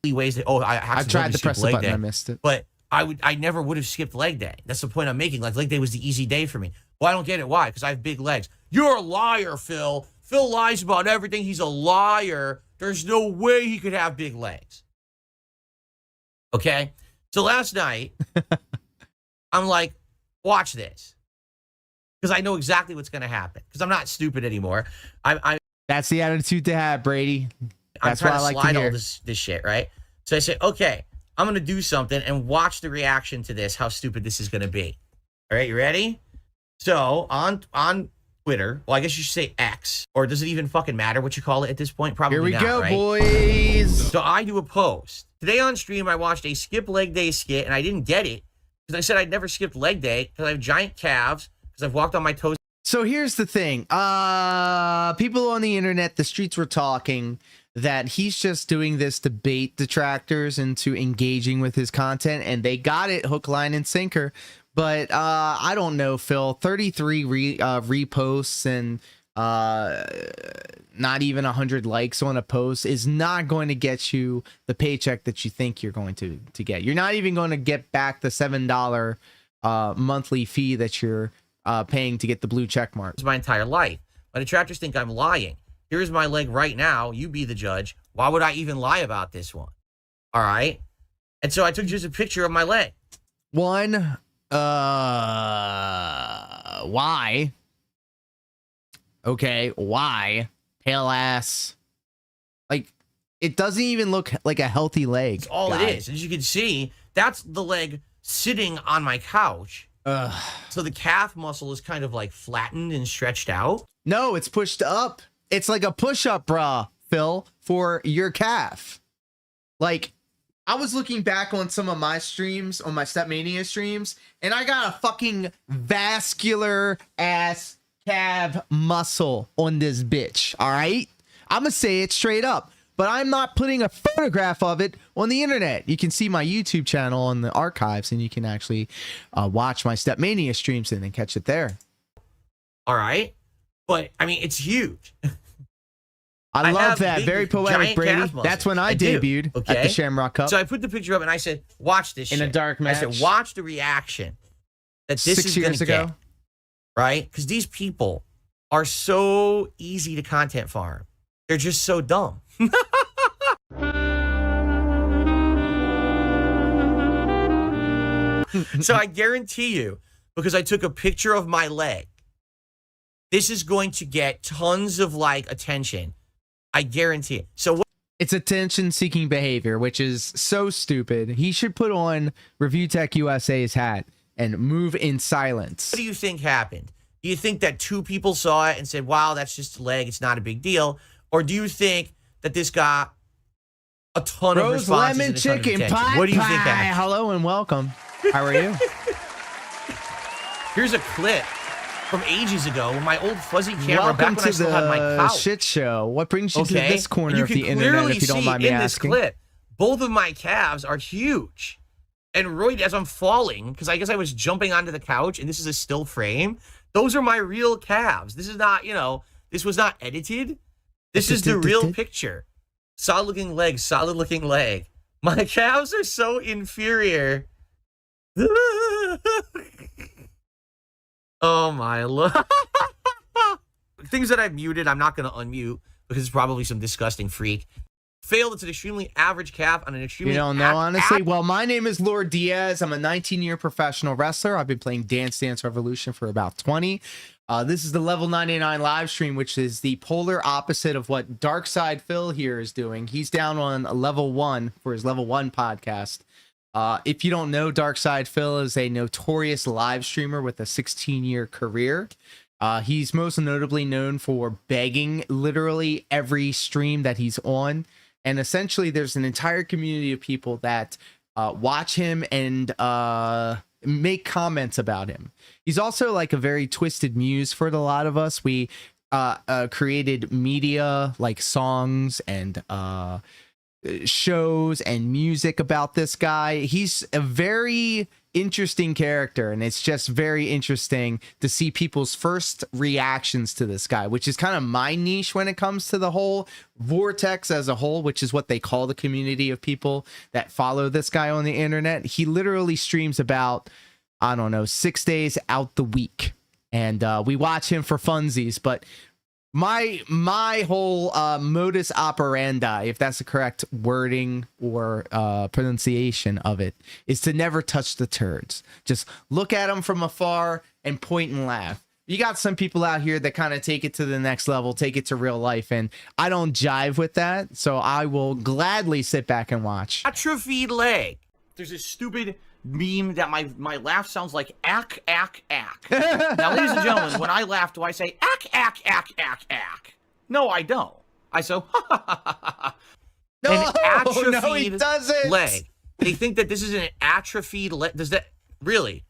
Ways that, I tried to press the button, I missed it. But I never would have skipped leg day. That's the point I'm making. Like, leg day was the easy day for me. Well, I don't get it. Why? Because I have big legs. You're a liar, Phil. Phil lies about everything. He's a liar. There's no way he could have big legs. Okay? So last night, I'm like, watch this. Because I know exactly what's going to happen. Because I'm not stupid anymore. That's the attitude to have, Brady. That's I'm trying what I to like slide to hear. all this shit, right? So I said, okay, I'm going to do something and watch the reaction to this, how stupid this is going to be. All right, you ready? So on Twitter, well, I guess you should say X, or does it even fucking matter what you call it at this point? Probably Here we not, go, right? boys. So I do a post. Today on stream, I watched a skip leg day skit, and I didn't get it because I said I'd never skipped leg day because I have giant calves, because I've walked on my toes. So here's the thing. People on the internet, the streets were talking that he's just doing this to bait detractors into engaging with his content, and they got it hook, line, and sinker. But I don't know, Phil. 33 reposts and not even 100 likes on a post is not going to get you the paycheck that you think you're going to get. You're not even going to get back the $7 monthly fee that you're paying to get the blue check mark. My entire life. My detractors think I'm lying. Here's my leg right now. You be the judge. Why would I even lie about this one? All right. And so I took just a picture of my leg. One, why? Okay, why? Pale ass. Like, it doesn't even look like a healthy leg. That's all guy. it is. As you can see, that's the leg sitting on my couch. So the calf muscle is kind of like flattened and stretched out. No, it's pushed up. It's like a push-up bra, Phil, for your calf. Like, I was looking back on some of my streams, on my Stepmania streams, and I got a fucking vascular ass calf muscle on this bitch, all right? I'm gonna say it straight up, but I'm not putting a photograph of it on the internet. You can see my YouTube channel on the archives, and you can actually watch my Stepmania streams and then catch it there. All right. But, I mean, it's huge. I love that. Very poetic, Brady. That's when I debuted at the Shamrock Cup. So I put the picture up and I said, watch this shit. In a dark match. I said, watch the reaction that this 6 is going years to ago. get. Right? Because these people are so easy to content farm. They're just so dumb. So I guarantee you, because I took a picture of my leg, this is going to get tons of like attention. I guarantee it. So it's attention-seeking behavior, which is so stupid. He should put on Review Tech USA's hat and move in silence. What do you think happened? Do you think that 2 people saw it and said, wow, that's just a leg, it's not a big deal? Or do you think that this got a ton of responses lemon and a ton of chicken attention? pie What do you think pie. happened? Hello and welcome. How are you? Here's a clip from ages ago when my old fuzzy camera Welcome back when I to still had my the couch. shit show. What brings you to this corner And of the internet, if you don't mind me asking? This clip, both of my calves are huge. And right as I'm falling, because I guess I was jumping onto the couch, and this is a still frame, those are my real calves. This is not, this was not edited. This is the real picture. Solid looking leg, solid looking leg. My calves are so inferior Oh my lord. Things that I've muted, I'm not going to unmute because it's probably some disgusting freak. Failed. It's an extremely average cap on an extremely. You don't know, honestly. Well, my name is Lord Diaz. I'm a 19-year professional wrestler. I've been playing Dance Dance Revolution for about 20. This is the level 99 live stream, which is the polar opposite of what Dark Side Phil here is doing. He's down on level 1 for his level 1 podcast. If you don't know, Dark Side Phil is a notorious live streamer with a 16-year career. He's most notably known for begging literally every stream that he's on. And essentially, there's an entire community of people that watch him and make comments about him. He's also like a very twisted muse for a lot of us. We created media like songs and shows and music about this guy. He's a very interesting character, and it's just very interesting to see people's first reactions to this guy, which is kind of my niche when it comes to the whole vortex as a whole, which is what they call the community of people that follow this guy on the internet. He literally streams about, I don't know, 6 days out the week, and we watch him for funsies. But my whole modus operandi, if that's the correct wording or pronunciation of it, is to never touch the turds. Just look at them from afar and point and laugh. You got some people out here that kind of take it to the next level, take it to real life, and I don't jive with that, so I will gladly sit back and watch. Atrophied leg. There's this stupid meme that my laugh sounds like ack, ack, ack. Now, ladies and gentlemen, when I laugh, do I say ack, ack, ack, ack, ack? No, I don't. I say, no, an atrophied no, he doesn't. leg. They think that this is an atrophied leg. Does that really?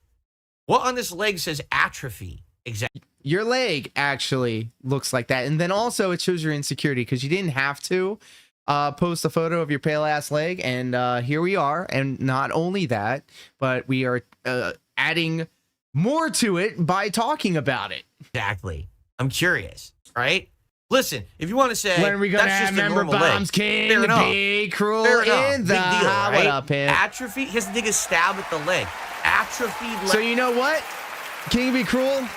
What on this leg says atrophy? Exactly. Your leg actually looks like that. And then also it shows your insecurity because you didn't have to post a photo of your pale ass leg. And here we are. And not only that, but we are adding more to it by talking about it. Exactly. I'm curious, right? Listen, if you want to say when are we gonna that's have just a member normal bombs, leg, King, fair enough. be cruel Fair enough. in the Big deal, right? What up, man? Atrophy. He has to take a stab at the leg. Atrophied leg. So you know what? King be cruel.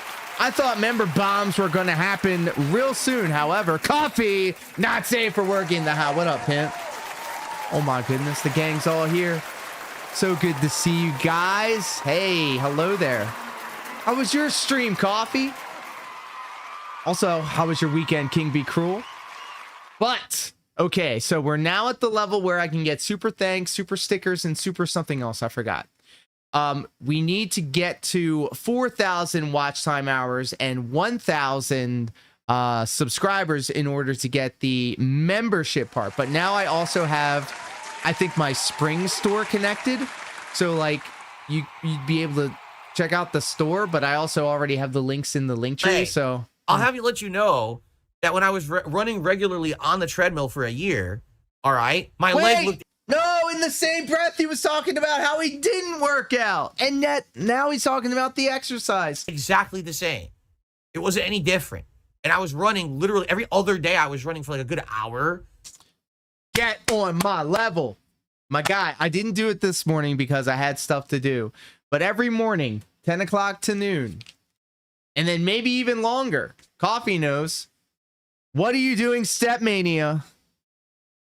I thought member bombs were going to happen real soon. However, coffee not safe for working the house. What up, pimp? Oh my goodness, the gang's all here. So good to see you guys. Hey, hello there. How was your stream, Coffee? Also, how was your weekend, King Be Cruel? But, okay, so we're now at the level where I can get super thanks, super stickers, and super something else I forgot. We need to get to 4,000 watch time hours and 1,000 subscribers in order to get the membership part. But now I also have, I think, my Spring store connected. So like you'd be able to check out the store, but I also already have the links in the link tree. Hey, so I'll have you let you know that when I was running regularly on the treadmill for a year, all right, my leg looked. No, in the same breath, he was talking about how he didn't work out. And now he's talking about the exercise. Exactly the same. It wasn't any different. And I was running literally every other day. I was running for like a good hour. Get on my level. My guy, I didn't do it this morning because I had stuff to do. But every morning, 10 o'clock to noon, and then maybe even longer, Coffee knows. What are you doing, Step Mania?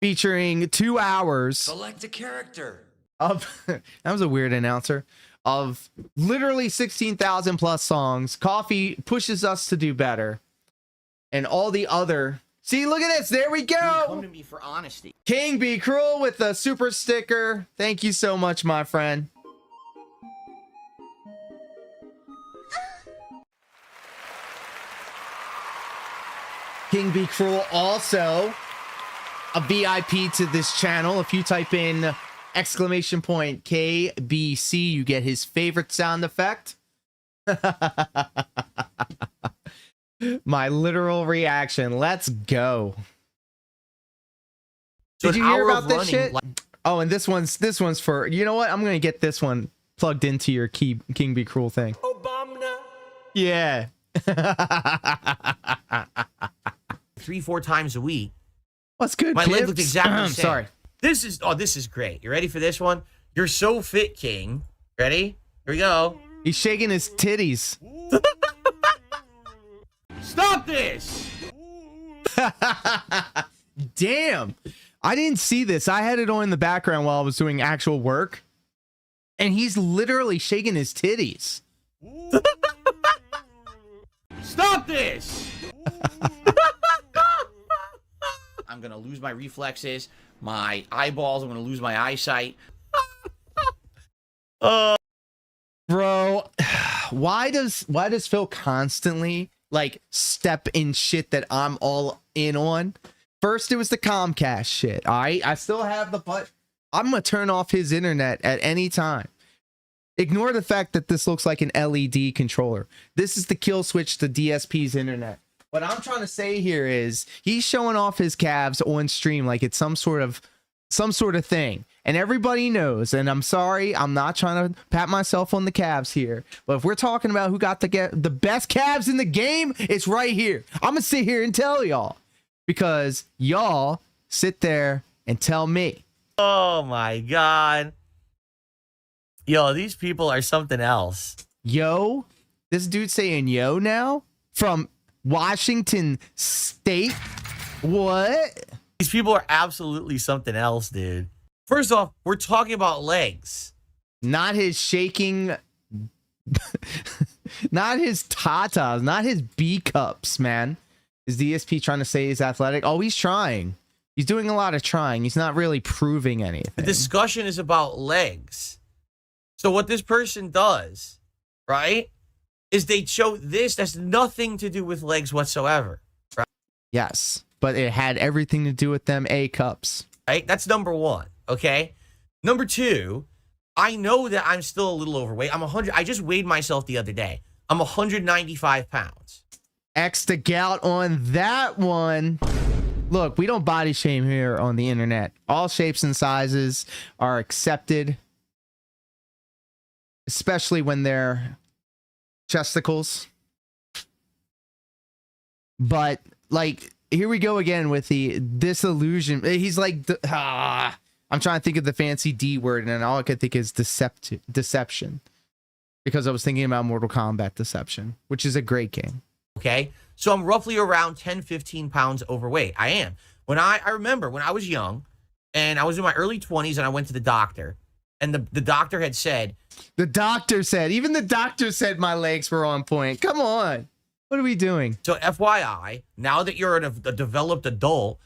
Featuring 2 hours. Select a character. Of that was a weird announcer. Of literally 16,000 plus songs. Coffee pushes us to do better. And all the other. See, look at this. There we go. Come to me for honesty. King Be Cruel with a super sticker. Thank you so much, my friend. King Be Cruel also a VIP to this channel. If you type in exclamation point KBC, you get his favorite sound effect. My literal reaction. Let's go. So did you hear about this shit? Oh, and this one's for, you know what? I'm gonna get this one plugged into your King Be Cruel thing. Obama. Yeah. 3-4 times a week. What's good? My leg looked exactly the same. Sorry. This is great. You ready for this one? You're so fit, King. Ready? Here we go. He's shaking his titties. Stop this! Damn. I didn't see this. I had it on in the background while I was doing actual work. And he's literally shaking his titties. Stop this! I'm gonna lose my reflexes, my eyeballs. I'm gonna lose my eyesight. Bro, why does Phil constantly like step in shit that I'm all in on? First it was the Comcast shit. All right, I still have the butt. I'm gonna turn off his internet at any time. Ignore the fact that this looks like an LED controller. This is the kill switch to DSP's internet. What I'm trying to say here is he's showing off his calves on stream like it's some sort of thing. And everybody knows, and I'm sorry, I'm not trying to pat myself on the calves here, but if we're talking about who got the best calves in the game, it's right here. I'm gonna sit here and tell y'all because y'all sit there and tell me. Oh my God. Yo, these people are something else. Yo, this dude saying yo now from Washington State. What? These people are absolutely something else, dude. First off, we're talking about legs. Not his shaking, not his tatas, not his B cups, man. Is DSP trying to say he's athletic? Oh, he's trying. He's doing a lot of trying. He's not really proving anything. The discussion is about legs. So what this person does, right, is they show this. That's nothing to do with legs whatsoever. Right? Yes, but it had everything to do with them A cups. Right? That's number one. Okay. Number two, I know that I'm still a little overweight. I'm 100. I just weighed myself the other day. I'm 195 pounds. X the gout on that one. Look, we don't body shame here on the internet. All shapes and sizes are accepted, especially when they're chesticles. But like, here we go again with the disillusion. He's like, I'm trying to think of the fancy D word, and all I could think is deception. Because I was thinking about Mortal Kombat Deception, which is a great game. Okay. So I'm roughly around 10, 15 pounds overweight. I am. When I remember when I was young and I was in my early 20s and I went to the doctor, and the doctor had said, even the doctor said my legs were on point. Come on. What are we doing? So FYI, now that you're a developed adult,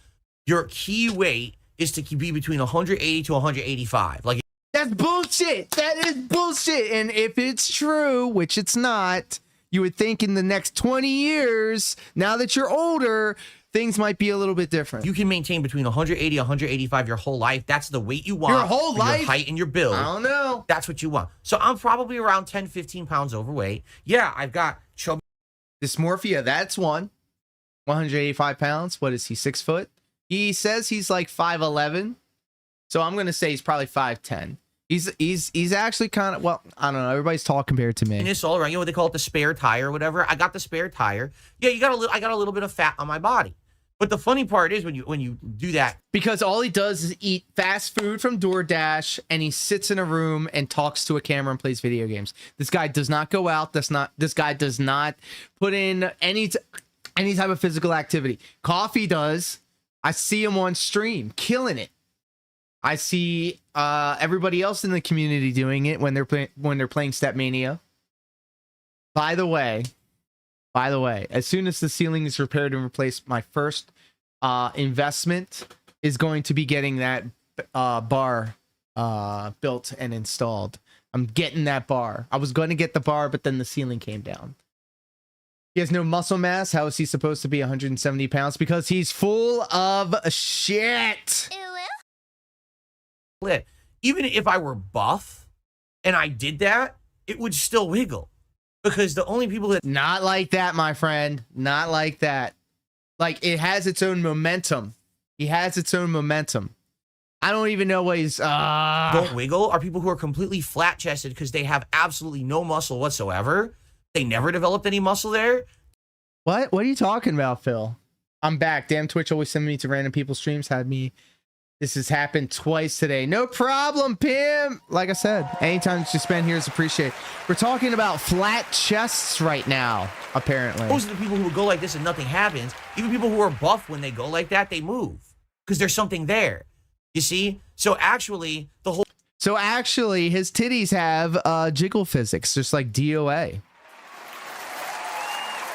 your key weight is to be between 180 to 185. Like, that's bullshit. That is bullshit. And if it's true, which it's not, you would think in the next 20 years, now that you're older, things might be a little bit different. You can maintain between 180 and 185 your whole life. That's the weight you want. Your whole life? Your height and your build. I don't know. That's what you want. So I'm probably around 10, 15 pounds overweight. Yeah, I've got chubby. Dysmorphia, that's one. 185 pounds. What is he, 6 foot? He says he's like 5'11". So I'm going to say he's probably 5'10". He's actually kind of, well, I don't know. Everybody's tall compared to me. And it's all around, you know what they call it, the spare tire or whatever. I got the spare tire. Yeah, I got a little bit of fat on my body. But the funny part is when you do that, because all he does is eat fast food from DoorDash, and he sits in a room and talks to a camera and plays video games. This guy does not go out. This guy does not put in any type of physical activity. Coffee does. I see him on stream killing it. I see everybody else in the community doing it when they're playing Step Mania. By the way, as soon as the ceiling is repaired and replaced, my first investment is going to be getting that bar built and installed. I'm getting that bar. I was going to get the bar, but then the ceiling came down. He has no muscle mass. How is he supposed to be 170 pounds? Because he's full of shit. Even if I were buff and I did that, it would still wiggle. Because the only people that... Not like that, my friend. Not like that. Like, it has its own momentum. He has its own momentum. I don't even know what he's... Don't wiggle are people who are completely flat-chested because they have absolutely no muscle whatsoever. They never developed any muscle there. What? What are you talking about, Phil? I'm back. Damn, Twitch always sending me to random people's streams. Had me This has happened twice today. No problem, Pim. Like I said, anytime that you spend here is appreciated. We're talking about flat chests right now, apparently. Most of the people who would go like this and nothing happens, even people who are buff, when they go like that, they move because there's something there. You see? So actually, his titties have jiggle physics, just like DOA.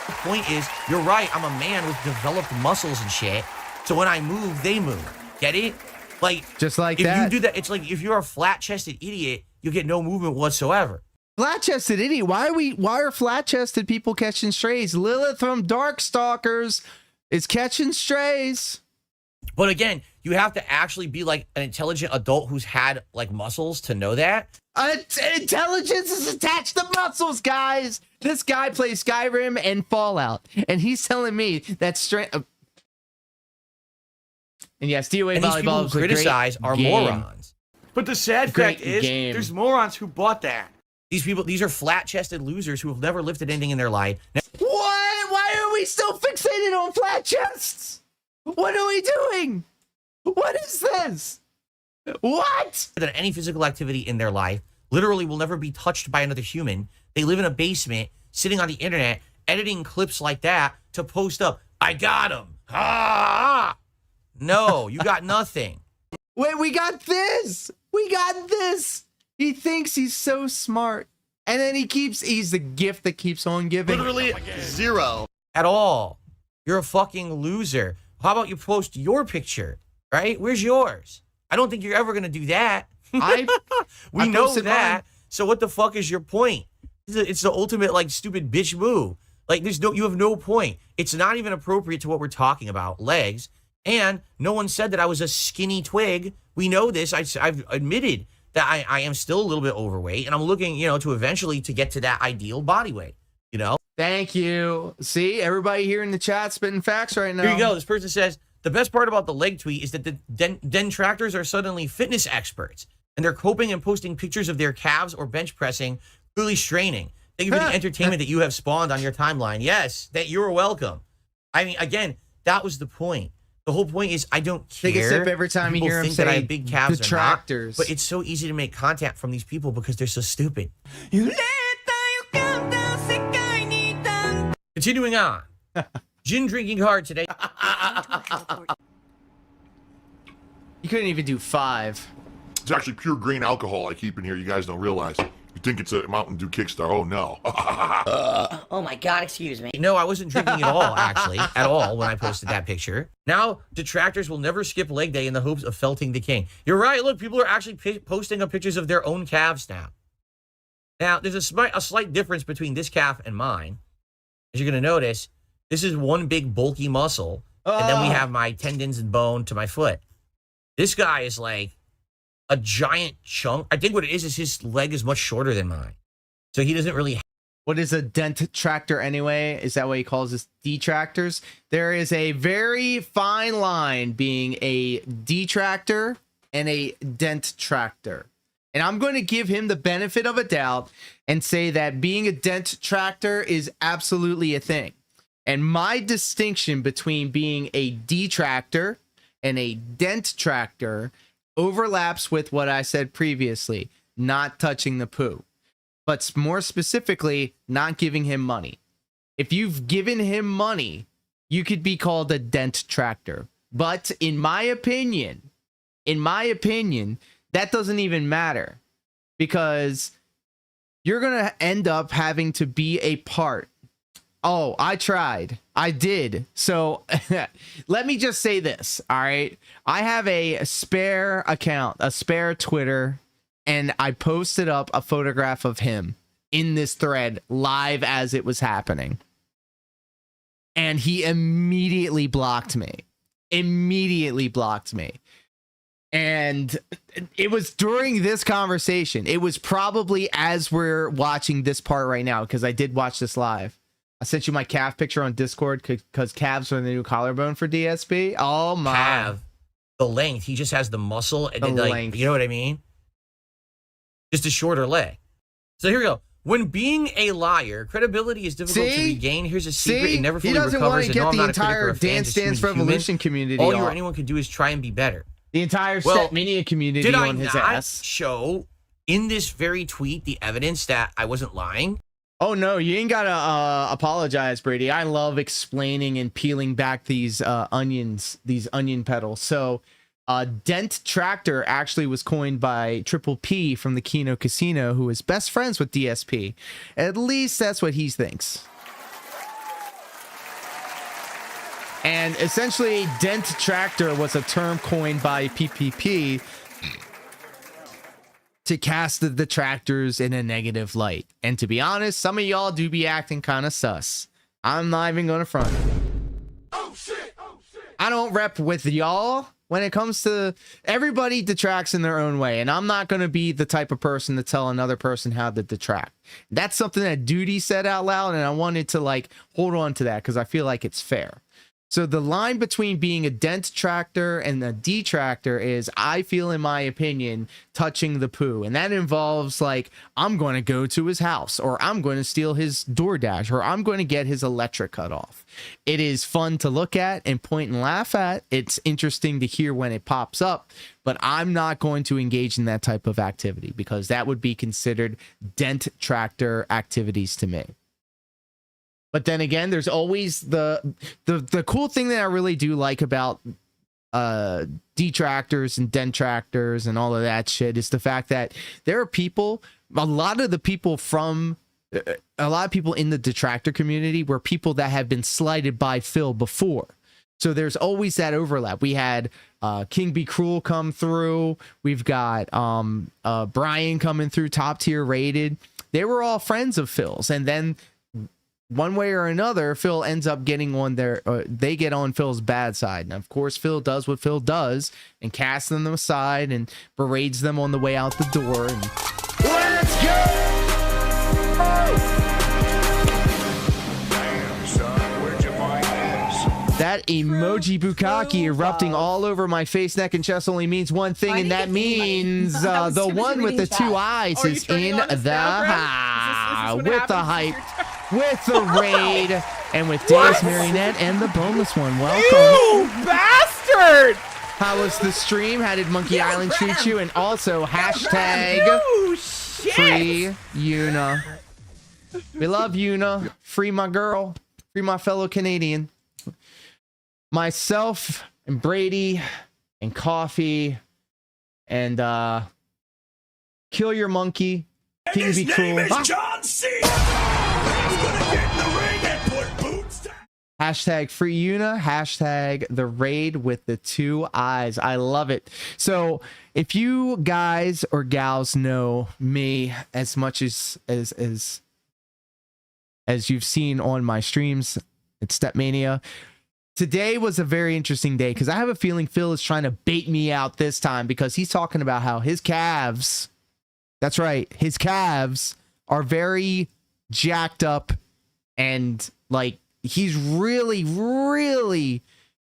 The point is, you're right. I'm a man with developed muscles and shit. So when I move, they move. Get it? Like, just like if that. you do that, it's like if you're a flat-chested idiot, you get no movement whatsoever. Flat-chested idiot. Why are flat-chested people catching strays? Lilith from Darkstalkers is catching strays. But again, you have to actually be like an intelligent adult who's had like muscles to know that. Intelligence is attached to muscles, guys. This guy plays Skyrim and Fallout, and he's telling me that strength. And yes, DOA and these people volleyball who criticize are game. Morons. But the sad fact is, there's morons who bought that. These are flat-chested losers who have never lifted anything in their life. What? Why are we still fixated on flat chests? What are we doing? What is this? What? Than any physical activity in their life, literally will never be touched by another human. They live in a basement, sitting on the internet, editing clips like that to post up. I got him. Ah! No, you got nothing. Wait, we got this. We got this. He thinks he's so smart. And then he's the gift that keeps on giving. Literally zero. At all. You're a fucking loser. How about you post your picture, right? Where's yours? I don't think you're ever going to do that. We know that. Mine. So what the fuck is your point? It's the ultimate, like, stupid bitch move. Like, you have no point. It's not even appropriate to what we're talking about, legs. And no one said that I was a skinny twig. We know this. I've admitted that I am still a little bit overweight, and I'm looking, to eventually to get to that ideal body weight, Thank you. See, everybody here in the chat spitting facts right now. Here you go. This person says, the best part about the leg tweet is that the detractors are suddenly fitness experts, and they're coping and posting pictures of their calves or bench pressing, clearly straining. Thank you for the entertainment that you have spawned on your timeline. Yes, that you're welcome. I mean, again, that was the point. The whole point is I don't care. Take a sip every time you hear him say that I have big calves detractors. Or not, but it's so easy to make content from these people because they're so stupid. Continuing on. Gin drinking hard today. You couldn't even do 5. It's actually pure grain alcohol I keep in here. You guys don't realize. You think it's a Mountain Dew Kickstar. Oh, no. Oh, my God. Excuse me. No, I wasn't drinking at all, actually. At all, when I posted that picture. Now, detractors will never skip leg day in the hopes of felting the king. You're right. Look, people are actually posting up pictures of their own calves now. Now, there's a slight difference between this calf and mine. As you're going to notice, this is one big bulky muscle. And then we have my tendons and bone to my foot. This guy is like a giant chunk. I think what it is his leg is much shorter than mine. So he doesn't really... What is a detractor anyway? Is that what he calls his detractors? There is a very fine line being a detractor and a detractor. And I'm going to give him the benefit of a doubt and say that being a detractor is absolutely a thing. And my distinction between being a detractor and a detractor overlaps with what I said previously, not touching the poo. But more specifically, not giving him money. If you've given him money, you could be called a detractor. But in my opinion, that doesn't even matter. Because you're going to end up having to be a part. Oh, I tried. I did. So let me just say this. All right. I have a spare account, a spare Twitter, and I posted up a photograph of him in this thread live as it was happening. And he immediately blocked me. And it was during this conversation. It was probably as we're watching this part right now, because I did watch this live. I sent you my calf picture on Discord because calves are the new collarbone for DSP. Oh my. Calf, the length. He just has the muscle and then length. You know what I mean? Just a shorter leg. So here we go. When being a liar, credibility is difficult to regain. Here's a secret: it never fully recovers. He doesn't want to get the entire Dance Dance Revolution community. All you or anyone can do is try and be better. The entire Well, Stepmania community did I on his not ass. show in this very tweet the evidence that I wasn't lying? Oh no, you ain't gotta apologize, Brady. I love explaining and peeling back these onions, these onion petals. So Dent Tractor actually was coined by Triple P from the Keno Casino, who is best friends with DSP. At least that's what he thinks. And essentially, Dent Tractor was a term coined by PPP to cast the detractors in a negative light. And to be honest, some of y'all do be acting kind of sus. I'm not even gonna front. Oh shit! I don't rep with y'all when it comes to everybody detracts in their own way. And I'm not gonna be the type of person to tell another person how to detract. That's something that Duty said out loud, and I wanted to like hold on to that because I feel like it's fair. So the line between being a dent tractor and a detractor is, I feel, in my opinion, touching the poo. And that involves like, I'm going to go to his house, or I'm going to steal his DoorDash, or I'm going to get his electric cut off. It is fun to look at and point and laugh at. It's interesting to hear when it pops up, but I'm not going to engage in that type of activity because that would be considered dent tractor activities to me. But then again, there's always the cool thing that I really do like about detractors and dentractors and all of that shit is the fact that there are people, a lot of people in the detractor community were people that have been slighted by Phil before. So there's always that overlap. We had King Be Cruel come through. We've got Brian coming through, top tier rated. They were all friends of Phil's, and then one way or another, Phil ends up getting on they get on Phil's bad side. And of course, Phil does what Phil does and casts them aside and berates them on the way out the door. And let's go! Damn, son, where'd you find this? That emoji bukkake erupting all over my face, neck, and chest only means one thing, and that means the one with the two eyes is in the house with the hype. With the raid and with Dave's Marionette and the boneless one. Welcome. You bastard! How was the stream? How did Monkey Island treat you? And also hashtag free Una. We love Una. Free my girl. Free my fellow Canadian. Myself and Brady and Coffee and Kill Your Monkey. King Be Cruel. John C. Hashtag free Una, hashtag the raid with the two eyes. I love it. So if you guys or gals know me as much as you've seen on my streams at Stepmania, today was a very interesting day because I have a feeling Phil is trying to bait me out this time because he's talking about how his calves, that's right, his calves are very jacked up and like he's really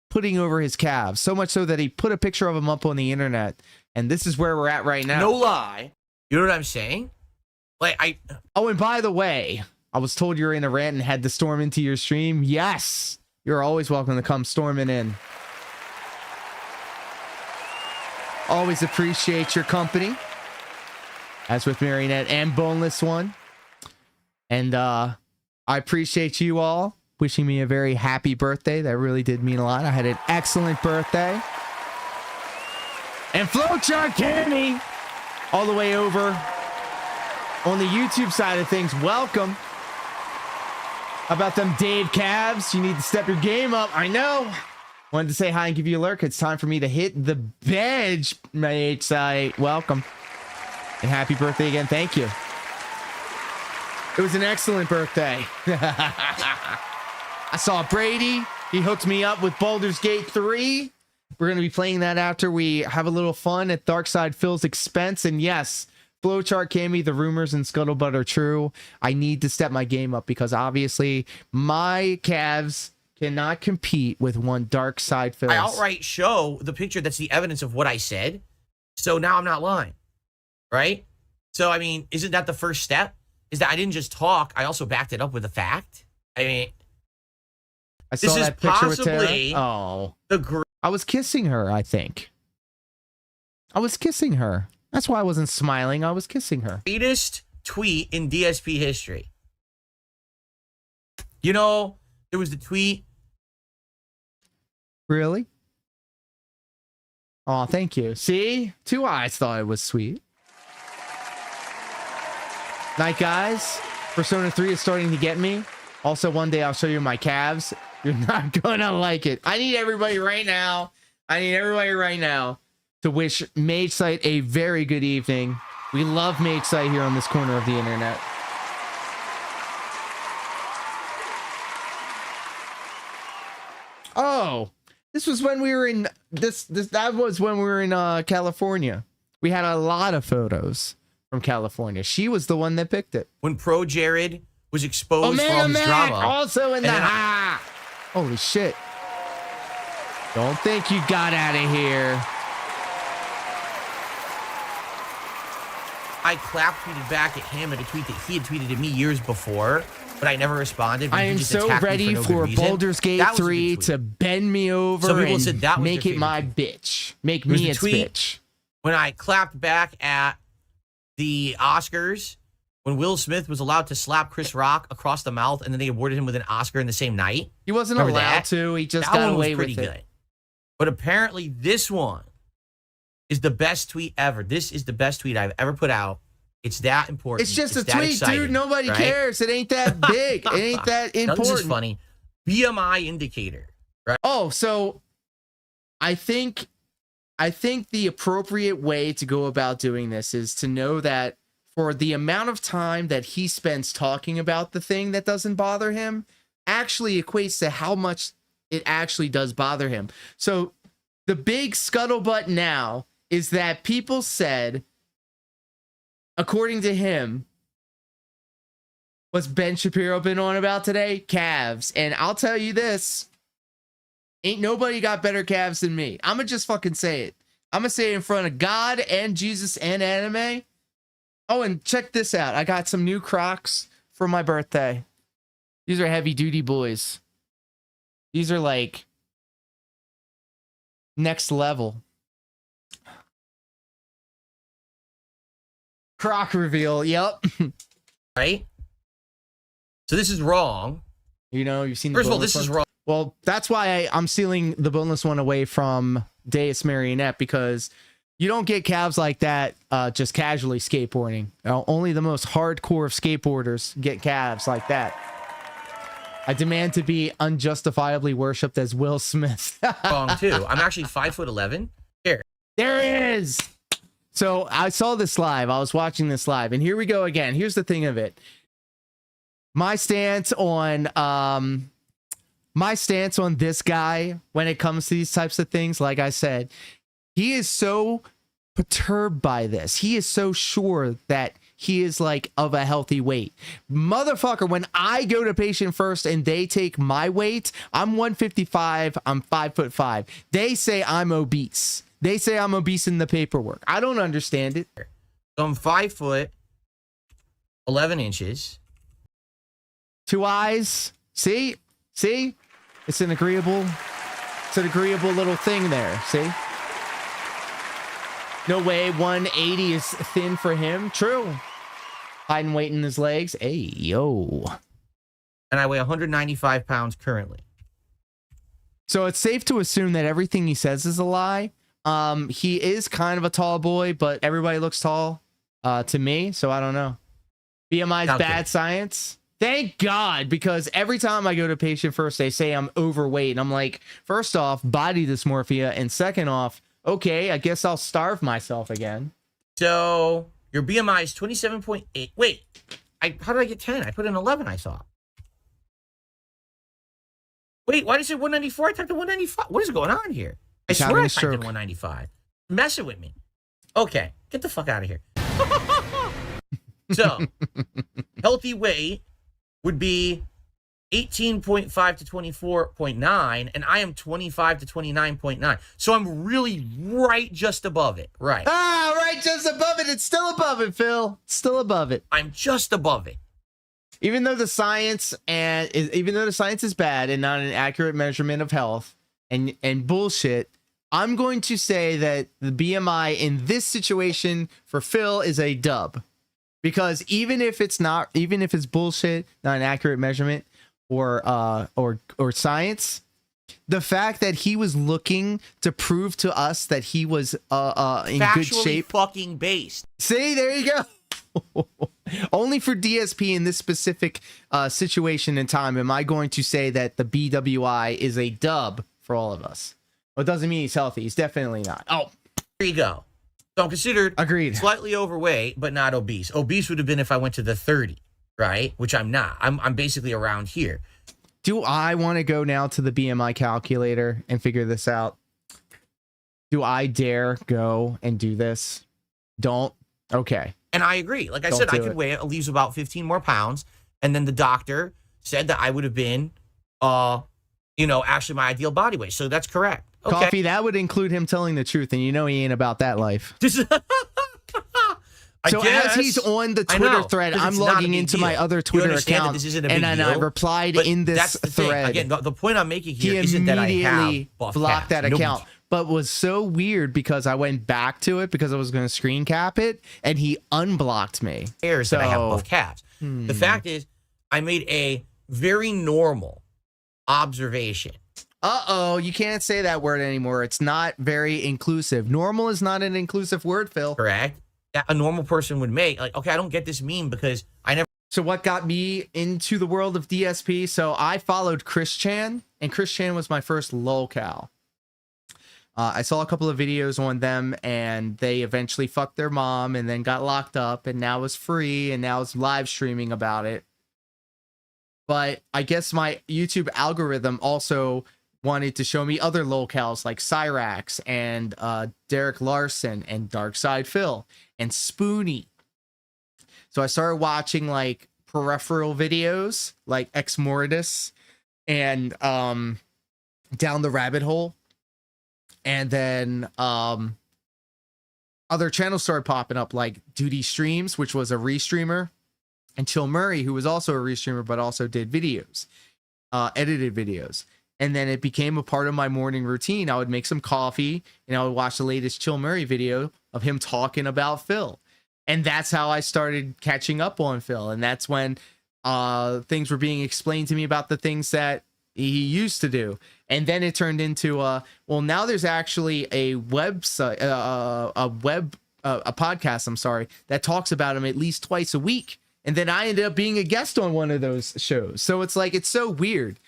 putting over his calves, so much so that he put a picture of him up on the internet, and this is where we're at right now. No lie. You know what I'm saying? Like Oh, and by the way, I was told you were in a rant and had to storm into your stream. Yes, you're always welcome to come storming in. Always appreciate your company, as with Marionette and Boneless One. And I appreciate you all wishing me a very happy birthday. That really did mean a lot. I had an excellent birthday. And Flowchart Candy, all the way over on the YouTube side of things, welcome. How about them Dave calves? You need to step your game up. I know. Wanted to say hi and give you a lurk. It's time for me to hit the bench, my HSI. Welcome. And happy birthday again. Thank you. It was an excellent birthday. I saw Brady. He hooked me up with Baldur's Gate 3. We're going to be playing that after we have a little fun at Darkside Phil's expense. And yes, Flowchart Cammy, the rumors and scuttlebutt are true. I need to step my game up because obviously my calves cannot compete with one Darkside Phil's. I outright show the picture that's the evidence of what I said. So now I'm not lying. Right? So, I mean, isn't that the first step? Is that I didn't just talk, I also backed it up with a fact. I mean, I saw that picture with Tara. Oh, I was kissing her, I think. I was kissing her. That's why I wasn't smiling. I was kissing her. Greatest tweet in DSP history. You know, there was the tweet. Really? Oh, thank you. See? 2 Eyes thought it was sweet. Night, guys. Persona 3 is starting to get me. Also, one day I'll show you my calves. You're not gonna like it. I need everybody right now. To wish Mage Sight a very good evening. We love Mage Sight here on this corner of the internet. Oh, this was when we were in that was when we were in California. We had a lot of photos from California. She was the one that picked it. When Pro Jared was exposed for all his drama. Also in the holy shit. Don't think you got out of here. I clap tweeted back at him at a tweet that he had tweeted at me years before, but I never responded. I am so ready for Baldur's Gate 3 to bend me over and make it my bitch. Make me its bitch. When I clapped back at the Oscars, when Will Smith was allowed to slap Chris Rock across the mouth and then they awarded him with an Oscar in the same night. He wasn't allowed to. He just got away with it. But apparently this one is the best tweet ever. This is the best tweet I've ever put out. It's that important. It's just a tweet, dude. Nobody cares. It ain't that big. It ain't that important. This is funny. BMI indicator. Right? Oh, so I think the appropriate way to go about doing this is to know that for the amount of time that he spends talking about the thing that doesn't bother him actually equates to how much it actually does bother him. So the big scuttlebutt now is that people said, according to him, what's Ben Shapiro been on about today? Calves. And I'll tell you this, ain't nobody got better calves than me. I'm going to just fucking say it. I'm going to say it in front of God and Jesus and anime. Oh, and check this out. I got some new Crocs for my birthday. These are heavy duty boys. These are like next level. Croc reveal. Yep. Right? So this is wrong. You know, you've seen the First of all, this is wrong. Well, that's why I'm sealing the boneless one away from Deus Marionette, because you don't get calves like that just casually skateboarding. Only the most hardcore of skateboarders get calves like that. I demand to be unjustifiably worshipped as Will Smith. Wrong too. I'm actually 5'11". Here. There it is. So I saw this live. I was watching this live, and here we go again. Here's the thing of it. My stance on this guy when it comes to these types of things, like I said, he is so perturbed by this. He is so sure that he is like of a healthy weight. Motherfucker, when I go to Patient First and they take my weight, I'm 155, I'm 5'5". They say I'm obese. They say I'm obese in the paperwork. I don't understand it. So I'm 5 foot, 11 inches. 2 eyes. See? See? It's an agreeable little thing there. See? No way 180 is thin for him. True. Hiding weight in his legs. Hey, yo. And I weigh 195 pounds currently. So it's safe to assume that everything he says is a lie. He is kind of a tall boy, but everybody looks tall to me, so I don't know. BMI's bad science. Thank God, because every time I go to Patient First, they say I'm overweight. And I'm like, first off, body dysmorphia. And second off, okay, I guess I'll starve myself again. So your BMI is 27.8. Wait, how did I get 10? I put in 11, I thought. Wait, why did you say 194? I typed in 195. What is going on here? I swear I typed in 195. Messing with me. Okay, get the fuck out of here. So, healthy weight would be 18.5 to 24.9, and I am 25 to 29.9. So I'm really right just above it. Right. Ah, right just above it. It's still above it, Phil. Still above it. I'm just above it. Even though the science is bad and not an accurate measurement of health and bullshit, I'm going to say that the BMI in this situation for Phil is a dub, because even if it's bullshit, not an accurate measurement or science, the fact that he was looking to prove to us that he was in good shape, fucking based. See, there you go. Only for DSP in this specific situation and time am I going to say that the BWI is a dub for all of us. Well, it doesn't mean he's healthy. He's definitely not. Oh, there you go. So I'm considered agreed slightly overweight, but not obese. Obese would have been if I went to the 30, right? Which I'm not. I'm basically around here. Do I want to go now to the BMI calculator and figure this out? Do I dare go and do this? Don't. Okay. And I agree. Like I Don't said, I do could it. weigh it, leaves about 15 more pounds. And then the doctor said that I would have been, actually my ideal body weight. So that's correct. Okay. Coffee, that would include him telling the truth, and you know he ain't about that life. So as he's on the Twitter thread, I'm logging into my other Twitter account, and I replied in this thread. Again, the point I'm making here isn't that I have buff blocked calves. that account, but was so weird because I went back to it because I was going to screen cap it, and he unblocked me. Cares that I have buff calves. The fact is, I made a very normal observation. Uh-oh, you can't say that word anymore. It's not very inclusive. Normal is not an inclusive word, Phil. Correct. That a normal person would make. Like, okay, I don't get this meme because I never. So what got me into the world of DSP? So I followed Chris Chan, and Chris Chan was my first lolcow. I saw a couple of videos on them, and they eventually fucked their mom and then got locked up, and now is free, and now is live streaming about it. But I guess my YouTube algorithm also wanted to show me other lolcows like Cyrax and Derek Larson and Darkside Phil and Spoonie. So I started watching like peripheral videos like Ex Mordis and Down the Rabbit Hole. And then other channels started popping up like Duty Streams, which was a restreamer, and Chill Murray, who was also a restreamer but also did videos, edited videos. And then it became a part of my morning routine. I would make some coffee and I would watch the latest Chill Murray video of him talking about Phil. And that's how I started catching up on Phil. And that's when things were being explained to me about the things that he used to do. And then it turned into, well, now there's actually a website, a podcast, I'm sorry, that talks about him at least twice a week. And then I ended up being a guest on one of those shows. So it's like, it's so weird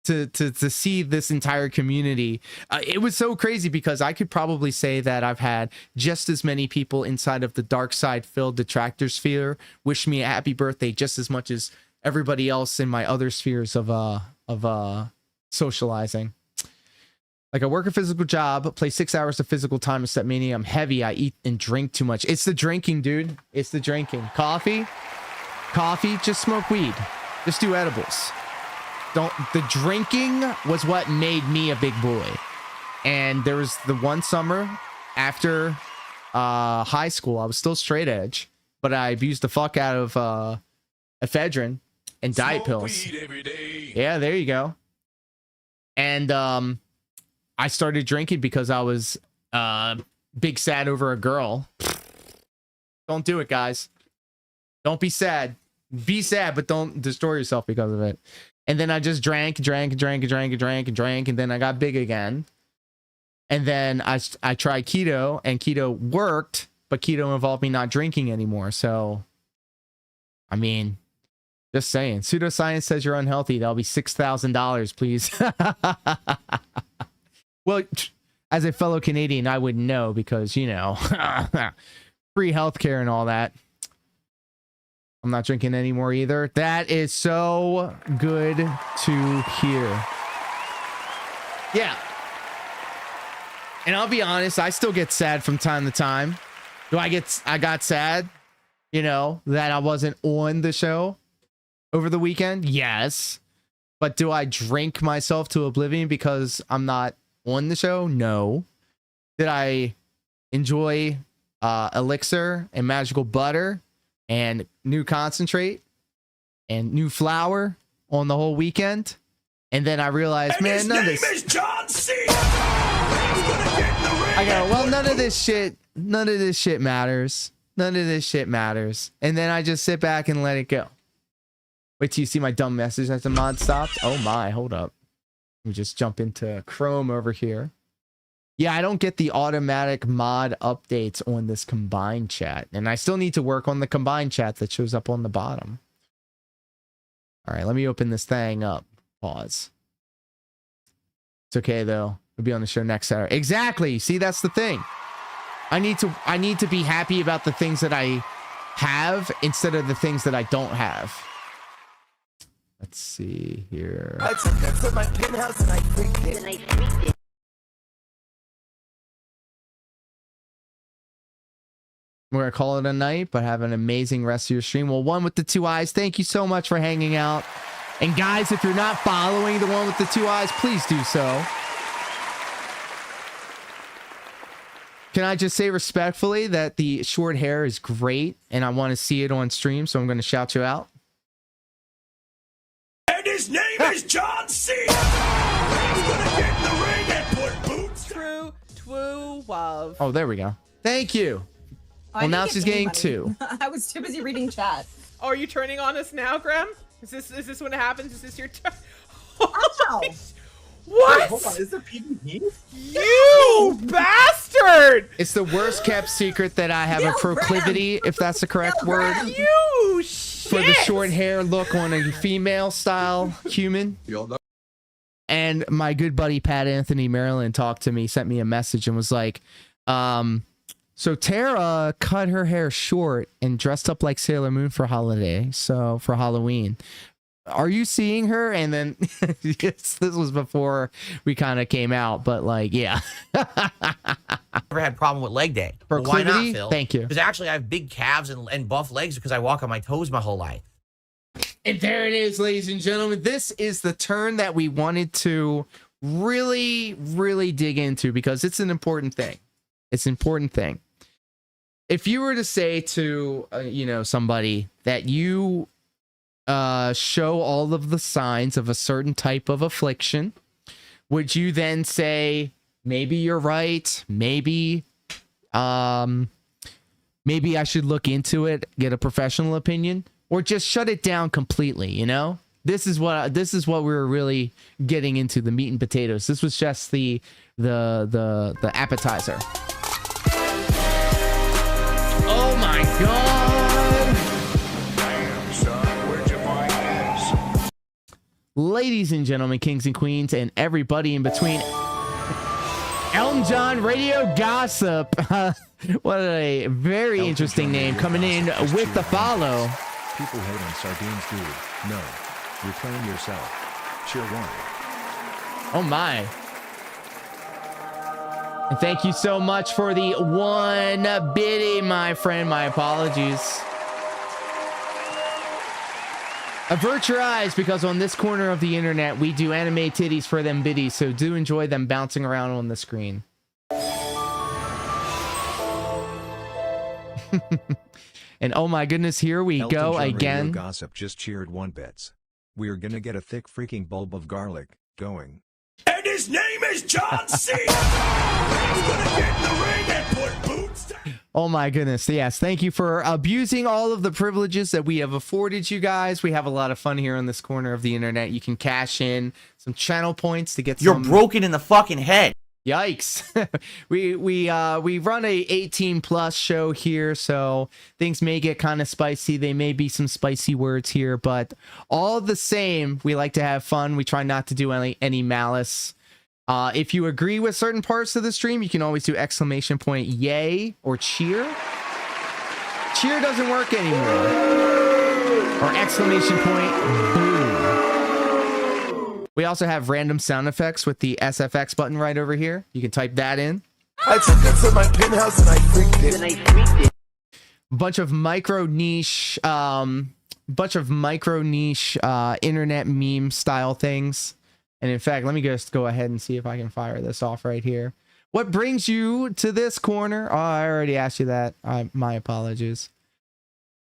to see this entire community. It was so crazy because I could probably say that I've had just as many people inside of the Dark Side Phil detractor sphere wish me a happy birthday just as much as everybody else in my other spheres of socializing. Like, I work a physical job, play 6 hours of physical time in Stepmania. I'm heavy. I eat and drink too much. It's the drinking, dude. It's the drinking. Coffee, just smoke weed. Just do edibles. The drinking was what made me a big boy. And there was the one summer after high school, I was still straight edge, but I abused the fuck out of ephedrine and diet pills. Yeah, there you go. And I started drinking because I was big sad over a girl. Don't do it, guys. Don't be sad. Be sad, but don't destroy yourself because of it. And then I just drank, and then I got big again. And then I tried keto, and keto worked, but keto involved me not drinking anymore. So, I mean, just saying. Pseudoscience says you're unhealthy. That'll be $6,000, please. Well, as a fellow Canadian, I wouldn't know because, you know, free healthcare and all that. I'm not drinking anymore either. That is so good to hear. Yeah. And I'll be honest, I still get sad from time to time. I got sad, you know, that I wasn't on the show over the weekend? Yes. But do I drink myself to oblivion because I'm not on the show? No. Did I enjoy elixir and magical butter and new concentrate and new flour on the whole weekend? And then I realized, man, none of this. His name is John C. He's gonna get I go, well, none of this shit matters. None of this shit matters. And then I just sit back and let it go. Wait till you see my dumb message as the mod stops. Oh my, hold up. Let me just jump into Chrome over here. Yeah, I don't get the automatic mod updates on this combined chat. And I still need to work on the combined chat that shows up on the bottom. All right, let me open this thing up. Pause. It's okay, though. We'll be on the show next Saturday. Exactly. See, that's the thing. I need to be happy about the things that I have instead of the things that I don't have. Let's see here. I took that to my penthouse and I freaked it. We're going to call it a night, but have an amazing rest of your stream. Well, one with the two eyes, thank you so much for hanging out. And guys, if you're not following the one with the two eyes, please do so. Can I just say respectfully that the short hair is great and I want to see it on stream, so I'm going to shout you out. And his name is John C. He's gonna get in the ring and put boots. True love. Oh, there we go. Thank you. Well, now she's getting two. I was too busy reading chat. Oh, are you turning on us now, Graham? Is this when it happens? Is this your turn? Ow! What? Wait, hold on, is there PvP? You bastard! It's the worst kept secret that I have a proclivity, if that's the correct word, You shit! for the short hair look on a female style human. And my good buddy Pat Anthony Maryland talked to me, sent me a message and was like, so Tara cut her hair short and dressed up like Sailor Moon for Halloween. Are you seeing her? And then yes, this was before we kind of came out, but like, yeah. Never had a problem with leg day. Well, why Proclivity? not, Phil? Thank you. Because actually I have big calves and buff legs because I walk on my toes my whole life. And there it is, ladies and gentlemen. This is the turn that we wanted to really, really dig into because it's an important thing. It's an important thing. If you were to say to, somebody that you show all of the signs of a certain type of affliction, would you then say, maybe you're right, maybe I should look into it, get a professional opinion, or just shut it down completely? This is what we were really getting into, the meat and potatoes. This was just the appetizer. Oh my god! Damn, son, where'd you find this? Ladies and gentlemen, kings and queens, and everybody in between, Elton John Radio Gossip. What a very interesting name coming in with the follow. People hate on sardines, dude. No. Reclaim yourself. Cheer one. Oh my. And thank you so much for the one biddy, my friend. My apologies. Avert your eyes, because on this corner of the internet, we do anime titties for them biddies, so do enjoy them bouncing around on the screen. And oh my goodness, here we Elton go John again. Radio Gossip just cheered one bets. We're gonna get a thick freaking bulb of garlic going. And his name is John C. He's gonna get in the ring and put boots down. Oh my goodness. Yes. Thank you for abusing all of the privileges that we have afforded you guys. We have a lot of fun here on this corner of the internet. You can cash in some channel points to get You're broken in the fucking head. Yikes. we run a 18 plus show here, so things may get kind of spicy. They may be some spicy words here, but all the same, we like to have fun. We try not to do any malice. If you agree with certain parts of the stream, you can always do exclamation point yay or cheer. Cheer doesn't work anymore. Or exclamation point boo. We also have random sound effects with the SFX button right over here. You can type that in. I took it to my penthouse and I freaked it. Bunch of micro niche internet meme style things. And in fact, let me just go ahead and see if I can fire this off right here. What brings you to this corner? Oh, I already asked you that. My apologies.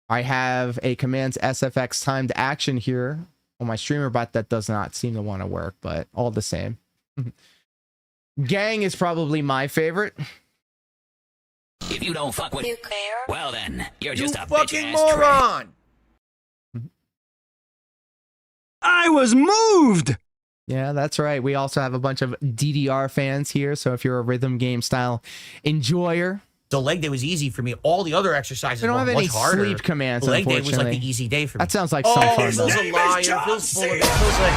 I have a commands SFX timed action here on my streamer bot that does not seem to want to work, but all the same. Gang is probably my favorite. If you don't fuck with nuclear, well then, you're just a fucking bitch-ass trick. moron. I was moved! Yeah, that's right. We also have a bunch of DDR fans here. So if you're a rhythm game style enjoyer, the leg day was easy for me. All the other exercises we don't were have much any harder. sleep commands. The leg day was like unfortunately. the easy day for me. That sounds like some fun. Phil's a liar. Phil's full of it. Phil's like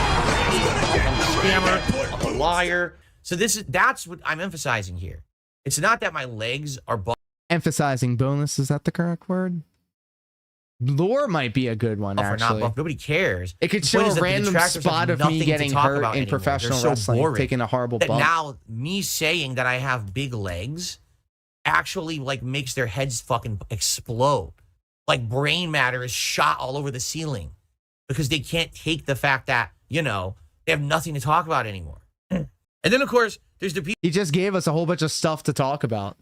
I'm a scammer. I'm a liar. So that's what I'm emphasizing here. It's not that my legs are Emphasizing bonus, is that the correct word? Lore might be a good one, buff or not actually. buff. Nobody cares. It could The show point a is that the random detractors spot have of me nothing to getting talk hurt about in anymore. professional They're so wrestling, boring. taking a horrible that bump. now me saying that I have big legs actually like makes their heads fucking explode. Like brain matter is shot all over the ceiling because they can't take the fact that, you know, they have nothing to talk about anymore. And then of course, there's the people. He just gave us a whole bunch of stuff to talk about.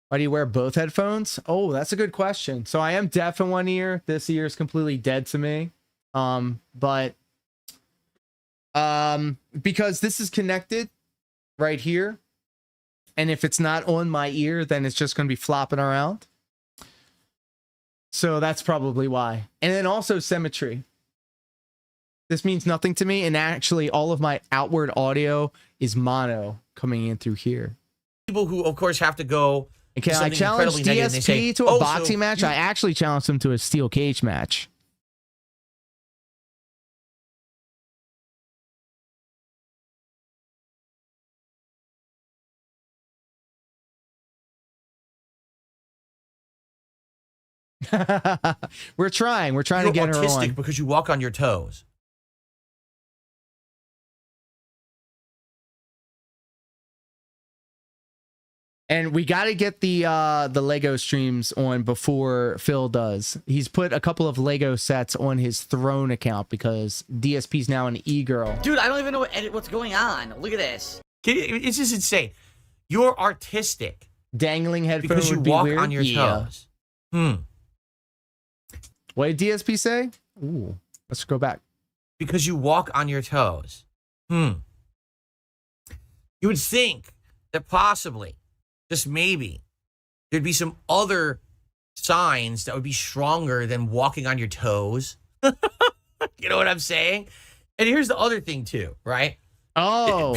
Why do you wear both headphones? Oh, that's a good question. So I am deaf in one ear. This ear is completely dead to me. But because this is connected right here. And if it's not on my ear, then it's just going to be flopping around. So that's probably why. And then also symmetry. This means nothing to me. And actually all of my outward audio is mono coming in through here. People who, of course, have to go. And can I challenge DSP to a boxing match? I actually challenged him to a steel cage match. We're trying to get her on. Because you walk on your toes. And we got to get the Lego streams on before Phil does. He's put a couple of Lego sets on his Throne account because DSP's now an e-girl. Dude, I don't even know what's going on. Look at this. It's just insane. You're artistic. Dangling headphones because you would be walk weird? on your toes. What did DSP say? Ooh, let's go back. Because you walk on your toes. You would think that possibly, just maybe, there'd be some other signs that would be stronger than walking on your toes. You know what I'm saying? And here's the other thing too, right? Oh,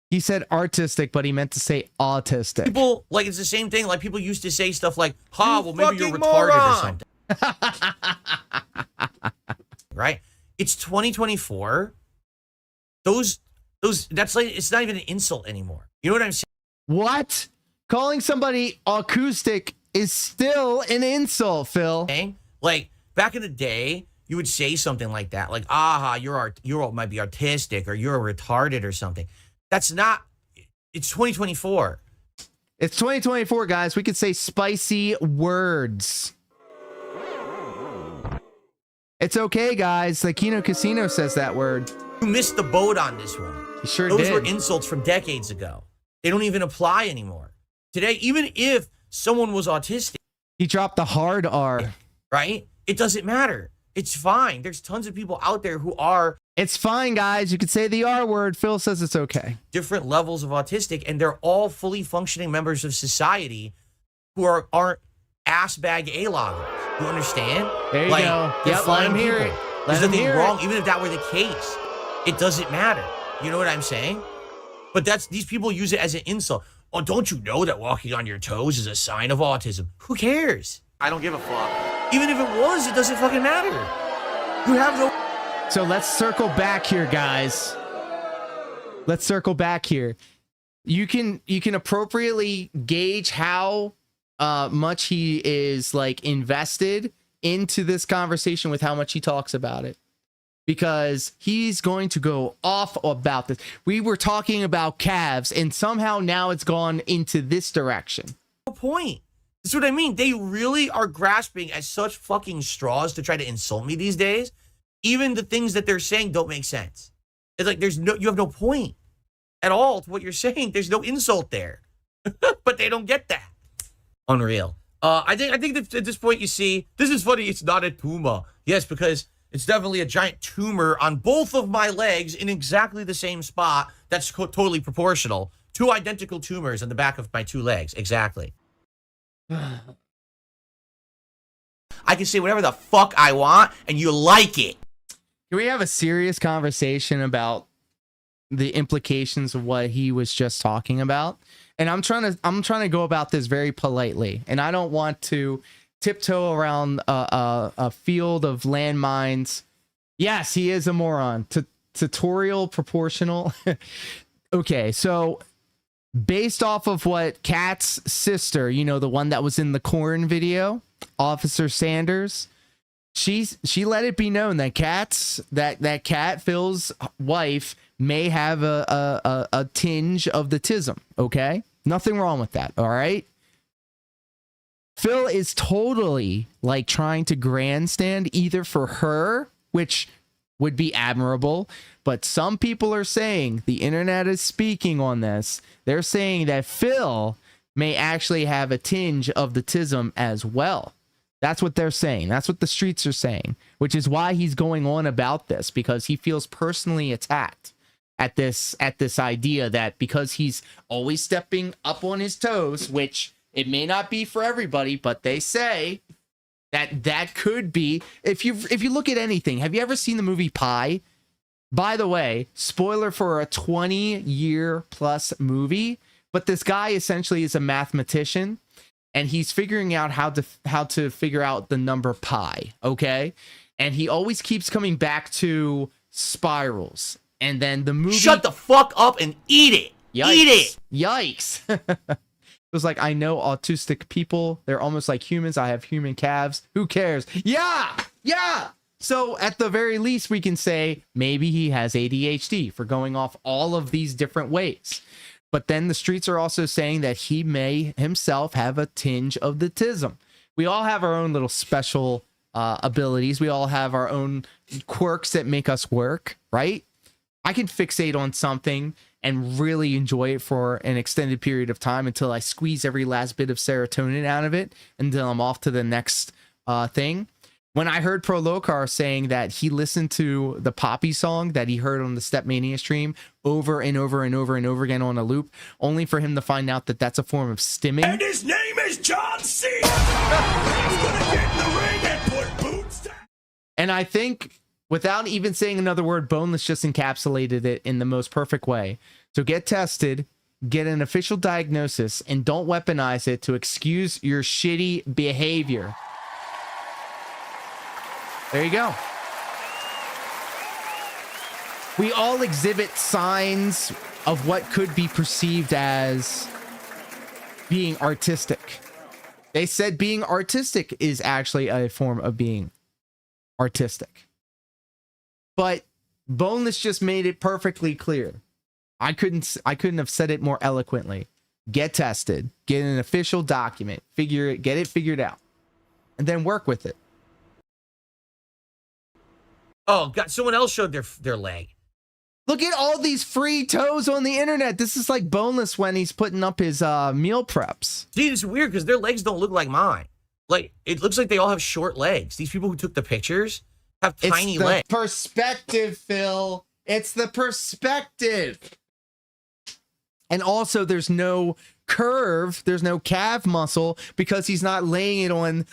he said artistic, but he meant to say autistic. People, like, it's the same thing. Like, people used to say stuff like, well, maybe you're fucking retarded or moron. something. Right? It's 2024. That's like, it's not even an insult anymore. You know what I'm saying? What? Calling somebody acoustic is still an insult, Phil. Like, back in the day, you would say something like that, like, you might be artistic or you're retarded or something. That's not, it's 2024. It's 2024, guys. We could say spicy words. It's okay, guys. Like Kino Casino says that word. You missed the boat on this one. You sure Those did. were insults from decades ago. They don't even apply anymore. Today, even if someone was autistic. He dropped the hard R. Right? It doesn't matter. It's fine. There's tons of people out there who are. It's fine, guys. You could say the R word. Phil says it's okay. Different levels of autistic, and they're all fully functioning members of society who aren't ass bag A-loggers. You understand? There you go. They're Yep, fine let him hear people. it. There's Let him nothing hear wrong, it. even if that were the case. It doesn't matter. You know what I'm saying? But these people use it as an insult. Oh, don't you know that walking on your toes is a sign of autism? Who cares? I don't give a fuck. Even if it was, it doesn't fucking matter. You have no. So let's circle back here, guys. Let's circle back here. You can appropriately gauge how much he is like invested into this conversation with how much he talks about it. Because he's going to go off about this. We were talking about calves, and somehow now it's gone into this direction. No point. That's what I mean. They really are grasping at such fucking straws to try to insult me these days. Even the things that they're saying don't make sense. It's like you have no point at all to what you're saying. There's no insult there. But they don't get that. Unreal. I think that at this point you see, this is funny. It's not a tumor. Yes, because it's definitely a giant tumor on both of my legs in exactly the same spot. That's totally proportional. Two identical tumors on the back of my two legs. Exactly. I can say whatever the fuck I want, and you like it. Can we have a serious conversation about the implications of what he was just talking about? And I'm trying to go about this very politely, and I don't want to tiptoe around a field of landmines. Yes, he is a moron. Tutorial proportional. Okay, so based off of what Kat's sister, you know, the one that was in the corn video, Officer Sanders, she let it be known that Kat Phil's wife may have a tinge of the tism. Okay, nothing wrong with that. All right. Phil is totally like trying to grandstand either for her, which would be admirable, but some people are saying, the internet is speaking on this, they're saying that Phil may actually have a tinge of the tism as well. That's what they're saying. That's what the streets are saying, which is why he's going on about this, because he feels personally attacked at this idea that because he's always stepping up on his toes, which it may not be for everybody, but they say that could be. If you look at anything, have you ever seen the movie Pi? By the way, spoiler for a 20-year plus movie, but this guy essentially is a mathematician, and he's figuring out how to figure out the number pi, okay? And he always keeps coming back to spirals. And then the movie... Shut the fuck up and eat it! Yikes. Eat it! Yikes! It was like, I know autistic people. They're almost like humans. I have human calves. Who cares? Yeah! Yeah! So at the very least, we can say maybe he has ADHD for going off all of these different ways. But then the streets are also saying that he may himself have a tinge of the tism. We all have our own little special abilities. We all have our own quirks that make us work, right? I can fixate on something and really enjoy it for an extended period of time until I squeeze every last bit of serotonin out of it until I'm off to the next thing. When I heard Prolokar saying that he listened to the Poppy song that he heard on the Stepmania stream over and over and over and over again on a loop, only for him to find out that that's a form of stimming. And his name is John C. He's gonna get in the ring and put boots down. And I think, without even saying another word, Boneless just encapsulated it in the most perfect way. So get tested, get an official diagnosis, and don't weaponize it to excuse your shitty behavior. There you go. We all exhibit signs of what could be perceived as being artistic. They said being artistic is actually a form of being artistic. But Boneless just made it perfectly clear. I couldn't have said it more eloquently. Get tested, get an official document, get it figured out, and then work with it. Oh God! Someone else showed their leg. Look at all these free toes on the internet. This is like Boneless when he's putting up his meal preps. Dude, it's weird because their legs don't look like mine. Like, it looks like they all have short legs. These people who took the pictures have tiny legs. It's the perspective, Phil. It's the perspective. And also, there's no curve. There's no calf muscle because he's not laying it on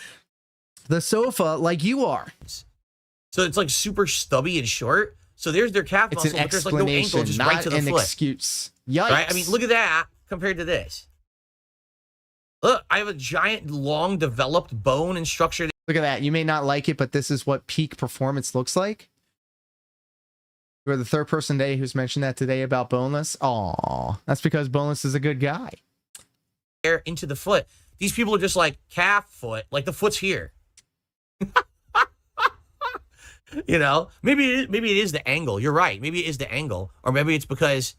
the sofa like you are. So it's like super stubby and short. So there's their calf muscle, but there's like no ankle, just right to the foot. Not an excuse. Yikes. Right? I mean, look at that compared to this. Look, I have a giant, long, developed bone and structure. Look at that. You may not like it, but this is what peak performance looks like. You're the third person today who's mentioned that today about Boneless. Aw, that's because Boneless is a good guy. Into the foot. These people are just like calf foot, like the foot's here. You know, maybe it is the angle. You're right. Maybe it is the angle, or maybe it's because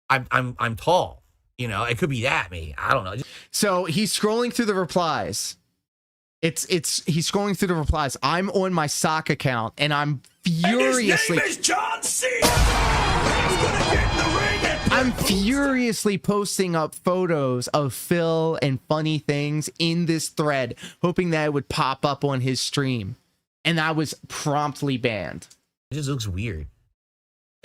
I'm tall. You know, it could be that. Maybe I don't know. So he's scrolling through the replies. He's scrolling through the replies. I'm on my sock account, and I'm furiously. And his name is John C. He's gonna get in the ring and I'm furiously posting up photos of Phil and funny things in this thread, hoping that it would pop up on his stream. And I was promptly banned. It just looks weird.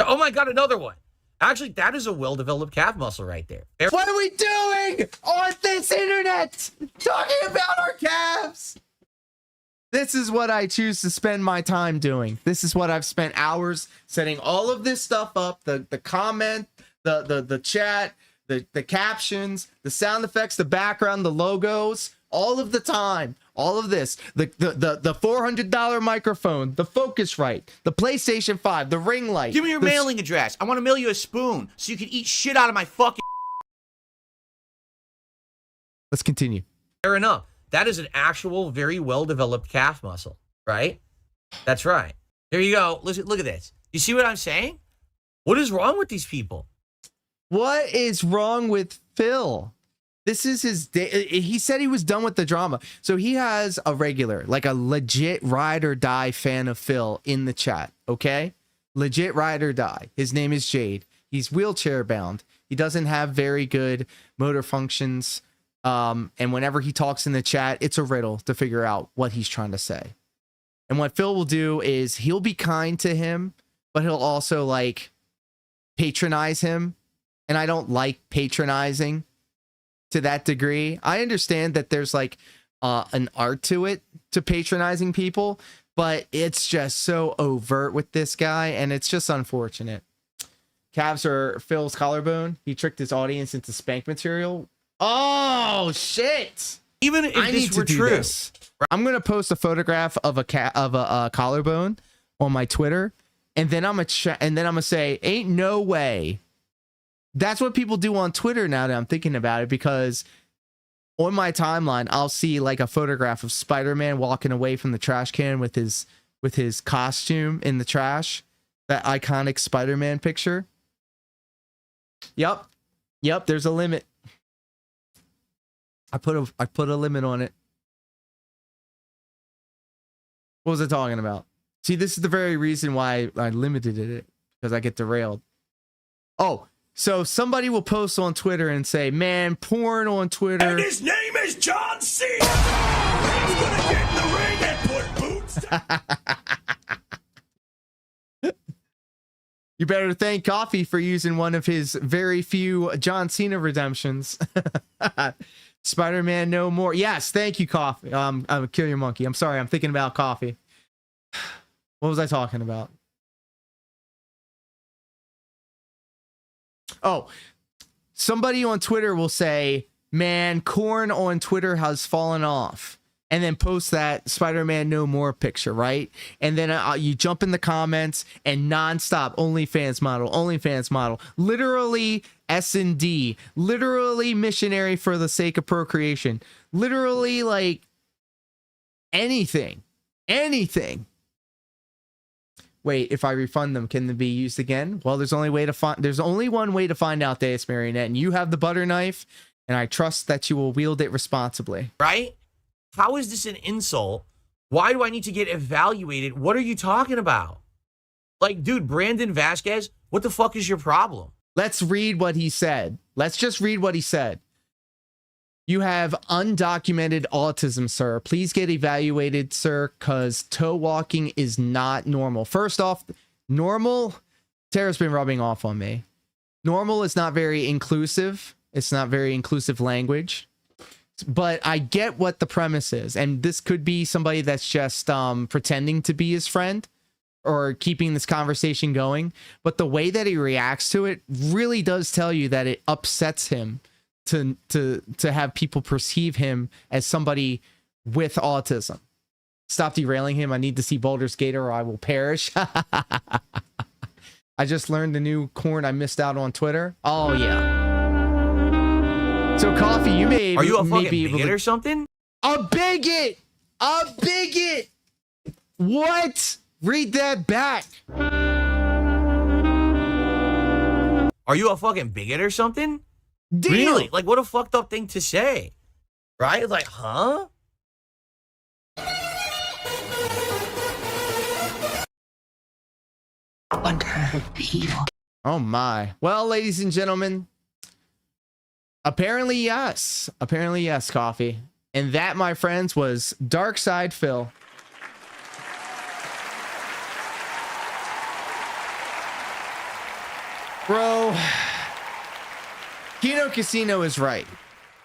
Oh my God, another one. Actually, that is a well-developed calf muscle right there. What are we doing on this internet? Talking about our calves. This is what I choose to spend my time doing. This is what I've spent hours setting all of this stuff up. The comment, the chat, the captions, the sound effects, the background, the logos, all of the time. All of this, the $400 microphone, the Focusrite, the PlayStation 5, the ring light. Give me your mailing address. I want to mail you a spoon so you can eat shit out of my fucking. Let's continue. Fair enough. That is an actual, very well-developed calf muscle, right? That's right. There you go. Listen, look at this. You see what I'm saying? What is wrong with these people? What is wrong with Phil? This is his day. He said he was done with the drama. So he has a regular, like a legit ride or die fan of Phil in the chat. Okay. Legit ride or die. His name is Jade. He's wheelchair bound. He doesn't have very good motor functions. And whenever he talks in the chat, it's a riddle to figure out what he's trying to say. And what Phil will do is he'll be kind to him, but he'll also like patronize him. And I don't like patronizing to that degree. I understand that there's like an art to it, to patronizing people, but it's just so overt with this guy, and it's just unfortunate. Calves are Phil's collarbone. He tricked his audience into spank material. Oh shit! Even if this were true, I'm gonna post a photograph of a collarbone on my Twitter, and then I'm gonna say, "Ain't no way." That's what people do on Twitter now that I'm thinking about it, because on my timeline, I'll see like a photograph of Spider-Man walking away from the trash can with his costume in the trash. That iconic Spider-Man picture. Yep. There's a limit. I put a limit on it. What was I talking about? See, this is the very reason why I limited it, because I get derailed. Oh. So somebody will post on Twitter and say, man, porn on Twitter. And his name is John C. He's gonna get in the ring and put boots down. You better thank Coffee for using one of his very few John Cena redemptions. Spider-Man no more. Yes, thank you, Coffee. I'm a Kill Your Monkey. I'm sorry, I'm thinking about Coffee. What was I talking about? Oh, somebody on Twitter will say, man, corn on Twitter has fallen off. And then post that Spider-Man No More picture, right? And then you jump in the comments and nonstop, OnlyFans model. Literally S&D. Literally missionary for the sake of procreation. Literally like anything. Wait, if I refund them, can they be used again? Well, there's only one way to find out, Deus Marionette, and you have the butter knife, and I trust that you will wield it responsibly. Right? How is this an insult? Why do I need to get evaluated? What are you talking about? Like, dude, Brandon Vasquez, what the fuck is your problem? Let's read what he said. Let's just read what he said. You have undocumented autism, sir. Please get evaluated, sir, because toe walking is not normal. First off, normal, Tara's been rubbing off on me. Normal is not very inclusive. It's not very inclusive language. But I get what the premise is. And this could be somebody that's just pretending to be his friend or keeping this conversation going. But the way that he reacts to it really does tell you that it upsets him to have people perceive him as somebody with autism. Stop derailing him. I need to see Baldur's Gate or I will perish. I just learned the new corn I missed out on Twitter. Oh yeah. So Coffee, you may Are you a fucking maybe bigot or something? A bigot! A bigot! What? Read that back. Are you a fucking bigot or something? Deal. Really? Like, what a fucked up thing to say. Right? Like, huh? Oh my. Well, ladies and gentlemen, apparently yes. Apparently yes, Coffee. And that, my friends, was Dark Side Phil. Bro, Kino Casino is right.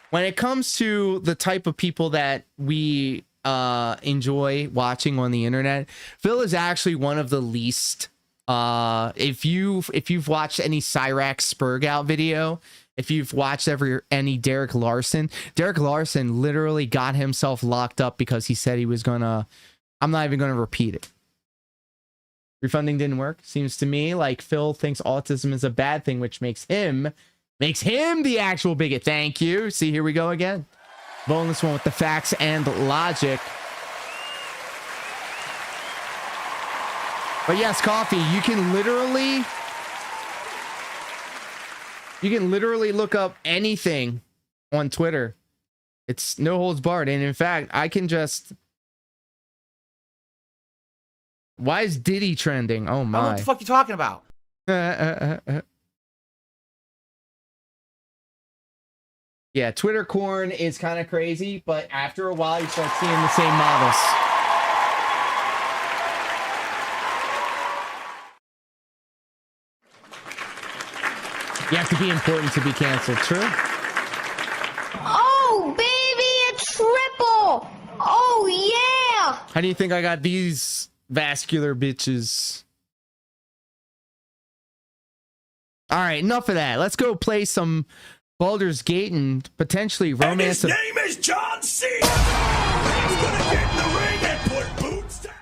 When it comes to the type of people that we enjoy watching on the internet, Phil is actually one of the least. If you've watched any Cyrax Spurgout video, if you've watched any Derek Larson literally got himself locked up because he said he was gonna. I'm not even gonna repeat it. Refunding didn't work. Seems to me like Phil thinks autism is a bad thing, which makes him the actual bigot. Thank you. See, here we go again. Boneless one with the facts and logic. But yes, Coffee, you can literally look up anything on Twitter. It's no holds barred. And in fact, I can just... Why is Diddy trending? Oh my. What the fuck you talking about? Yeah, Twitter corn is kind of crazy, but after a while you start seeing the same models. You have to be important to be canceled, true? Oh, baby, a triple! Oh, yeah! How do you think I got these vascular bitches? All right, enough of that. Let's go play some Baldur's Gate and potentially romance. And his name is John Cena! He's gonna get in the ring and put boots down!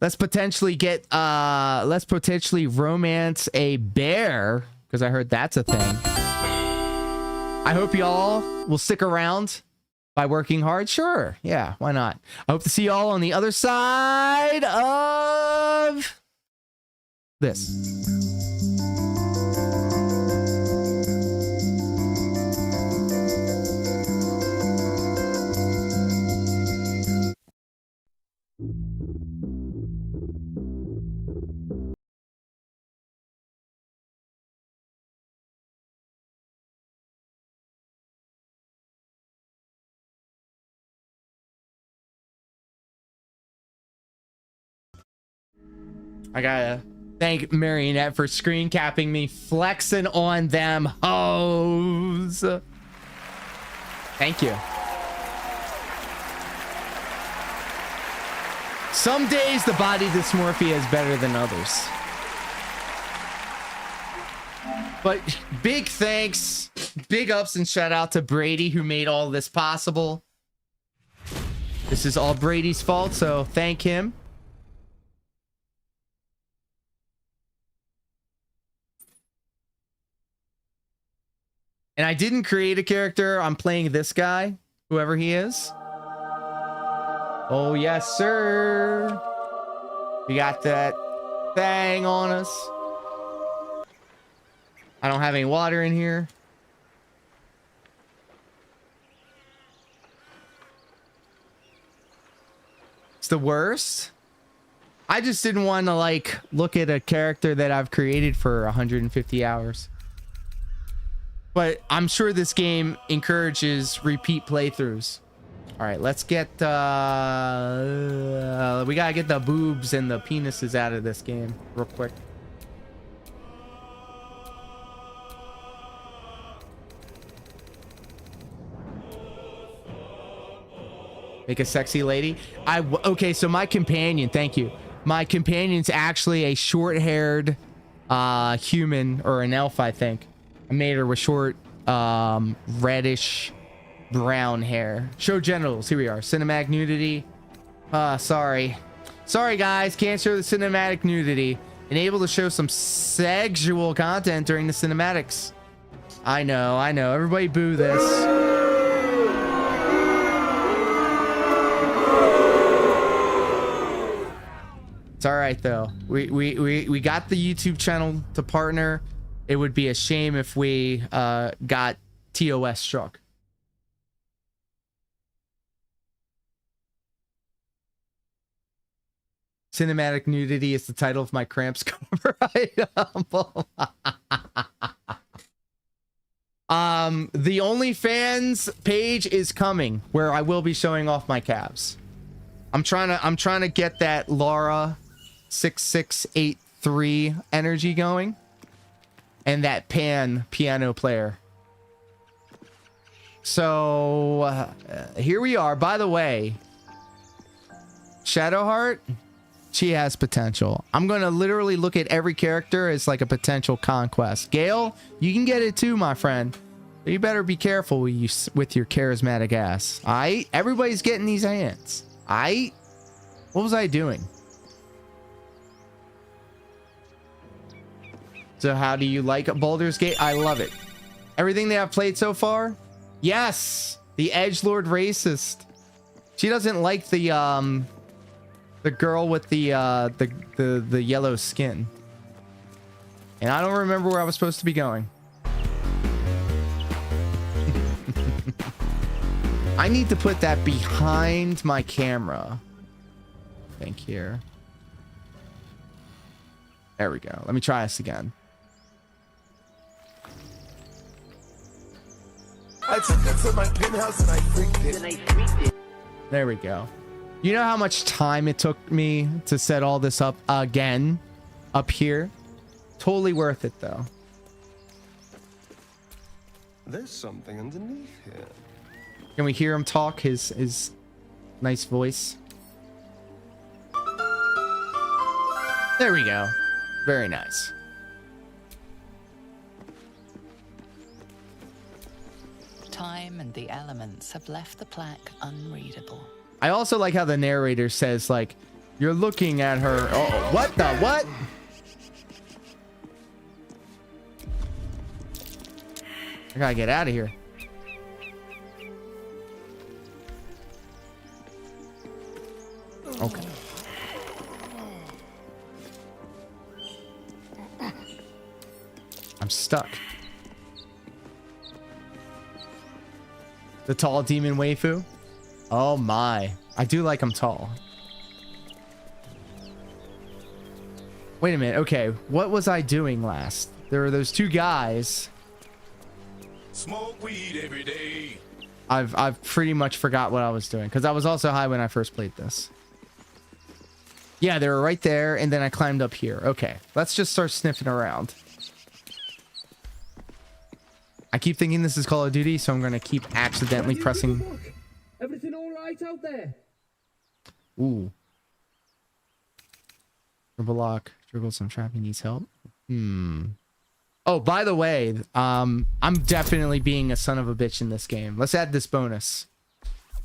Let's potentially romance a bear, because I heard that's a thing. I hope y'all will stick around by working hard. Sure. Yeah, why not? I hope to see y'all on the other side of this. I gotta thank Marionette for screen capping me, flexing on them hoes. Thank you. Some days the body dysmorphia is better than others. But big thanks, big ups and shout out to Brady who made all this possible. This is all Brady's fault, so thank him. And I didn't create a character. I'm playing this guy, whoever he is. Oh, yes, sir. We got that thing on us. I don't have any water in here. It's the worst. I just didn't want to, like, look at a character that I've created for 150 hours. But I'm sure this game encourages repeat playthroughs. All right, let's get... we gotta get the boobs and the penises out of this game real quick. Make a sexy lady. Okay, so my companion, thank you. My companion's actually a short-haired human, or an elf, I think. I made her with short, reddish brown hair. Show genitals. Here we are. Cinematic nudity. Sorry. Sorry, guys. Can't show the cinematic nudity. Enable to show some sexual content during the cinematics. I know. Everybody boo this. It's all right, though. We got the YouTube channel to partner. It would be a shame if we got TOS struck. Cinematic nudity is the title of my Cramps cover item. The OnlyFans page is coming, where I will be showing off my calves. I'm trying to get that Laura 6683 energy going. and that piano player. So here we are. By the way, Shadowheart, she has potential. I'm going to literally look at every character as like a potential conquest. Gale, you can get it too, my friend. But you better be careful with your charismatic ass. Everybody's getting these hands. What was I doing? So how do you like Baldur's Gate? I love it. Everything they have played so far? Yes. The edgelord racist. She doesn't like the girl with the yellow skin. And I don't remember where I was supposed to be going. I need to put that behind my camera. I think here. There we go. Let me try this again. I took her to my penthouse and I freaked it. There we go. You know how much time it took me to set all this up again up here? Totally worth it though. There's something underneath here. Can we hear him talk? His nice voice. There we go. Very nice. Time and the elements have left the plaque unreadable. I also like how the narrator says, like, you're looking at her. Oh, what the what? I gotta get out of here. Okay. I'm stuck. The tall demon waifu? Oh my. I do like him tall. Wait a minute. Okay. What was I doing last? There were those two guys. Smoke weed every day. I've pretty much forgot what I was doing because I was also high when I first played this. Yeah, they were right there, and then I climbed up here. Okay, let's just start sniffing around. I keep thinking this is Call of Duty, so I'm gonna keep accidentally pressing. Everything all right out there? Ooh. Dribble lock. Dribble some trap. He needs help. Oh, by the way, I'm definitely being a son of a bitch in this game. Let's add this bonus.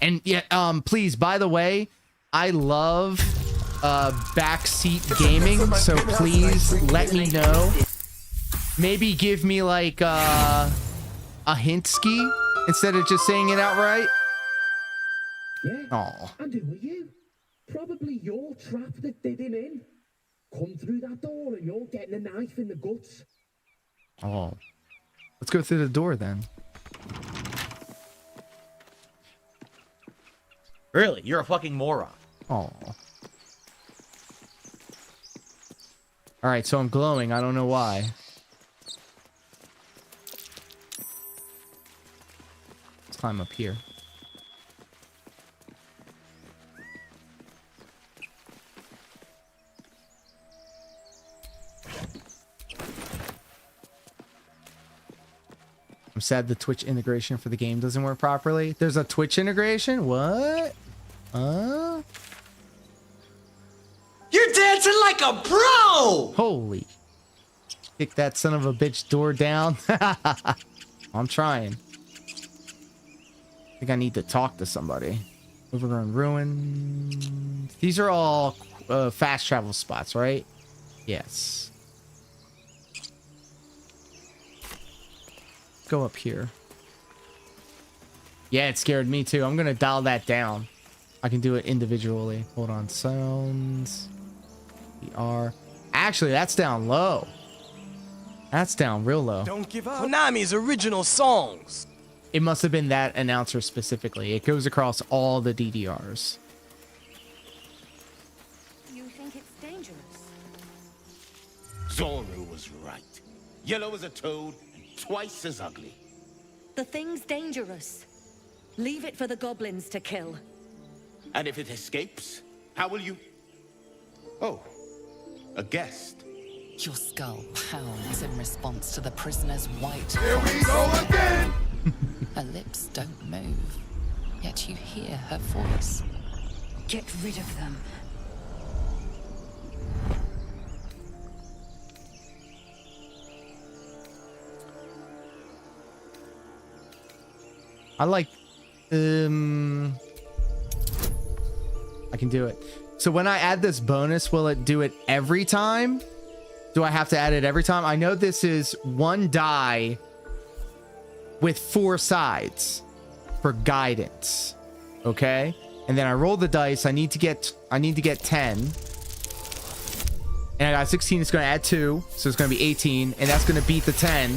And yeah, please, by the way, I love backseat gaming, so please let me know. Maybe give me like a hint ski instead of just saying it outright. Yeah. Oh. And who are you? Probably your trap that did him in. Come through that door and you're getting a knife in the guts. Oh. Let's go through the door then. Really? You're a fucking moron. Oh. Alright, so I'm glowing. I don't know why. Let's climb up here. I'm sad the Twitch integration for the game doesn't work properly. There's a Twitch integration? What? You're dancing like a pro! Holy. Kick that son of a bitch door down. I'm trying. I think I need to talk to somebody. Overgrown ruin. These are all fast travel spots, right? Yes. Go up here. Yeah, it scared me too. I'm gonna dial that down. I can do it individually. Hold on. Sounds. VR. Actually, that's down low. That's down real low. Don't give up. Konami's original songs. It must have been that announcer specifically. It goes across all the DDRs. You think it's dangerous? Zoro was right. Yellow as a toad and twice as ugly. The thing's dangerous. Leave it for the goblins to kill. And if it escapes, how will you... Oh, a guest. Your skull pounds in response to the prisoner's white. Here we go again! Her lips don't move, yet you hear her voice. Get rid of them. I like, I can do it. So when I add this bonus, will it do it every time? Do I have to add it every time? I know this is one die with 4 sides for guidance. Okay. And then I roll the dice. I need to get 10. And I got 16. It's going to add 2. So it's going to be 18. And that's going to beat the 10.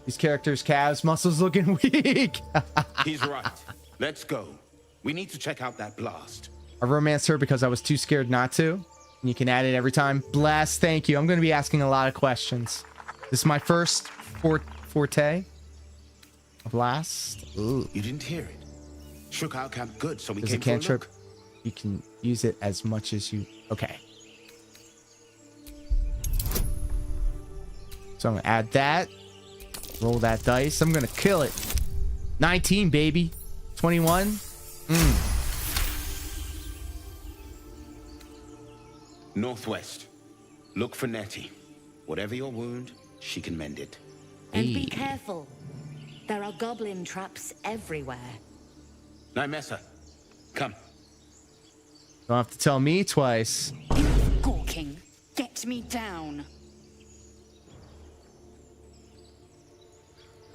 These characters' calves muscles looking weak. He's right. Let's go. We need to check out that blast. I romanced her because I was too scared not to. And you can add it every time. Blast, thank you. I'm going to be asking a lot of questions. This is my first forte. A blast. Ooh. You didn't hear it. Shook our camp good, so we There's a came for a cantrip. look. You can use it as much as you... Okay. So I'm going to add that. Roll that dice. I'm going to kill it. 19, baby. 21. Northwest. Look for Nettie. Whatever your wound, she can mend it. And be careful. There are goblin traps everywhere. Nymessa, come. Don't have to tell me twice. Gawking, get me down.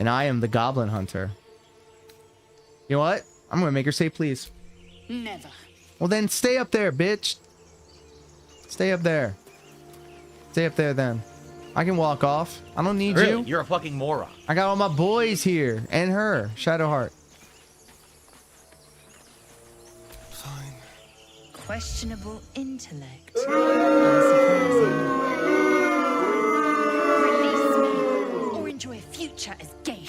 And I am the goblin hunter. You know what? I'm going to make her say please. Never. Well, then stay up there, bitch. Stay up there. Stay up there then. I can walk off. I don't need Really? you. You're a fucking moron. I got all my boys here. And her. Shadowheart. Questionable intellect. Release me, or enjoy a future as gay.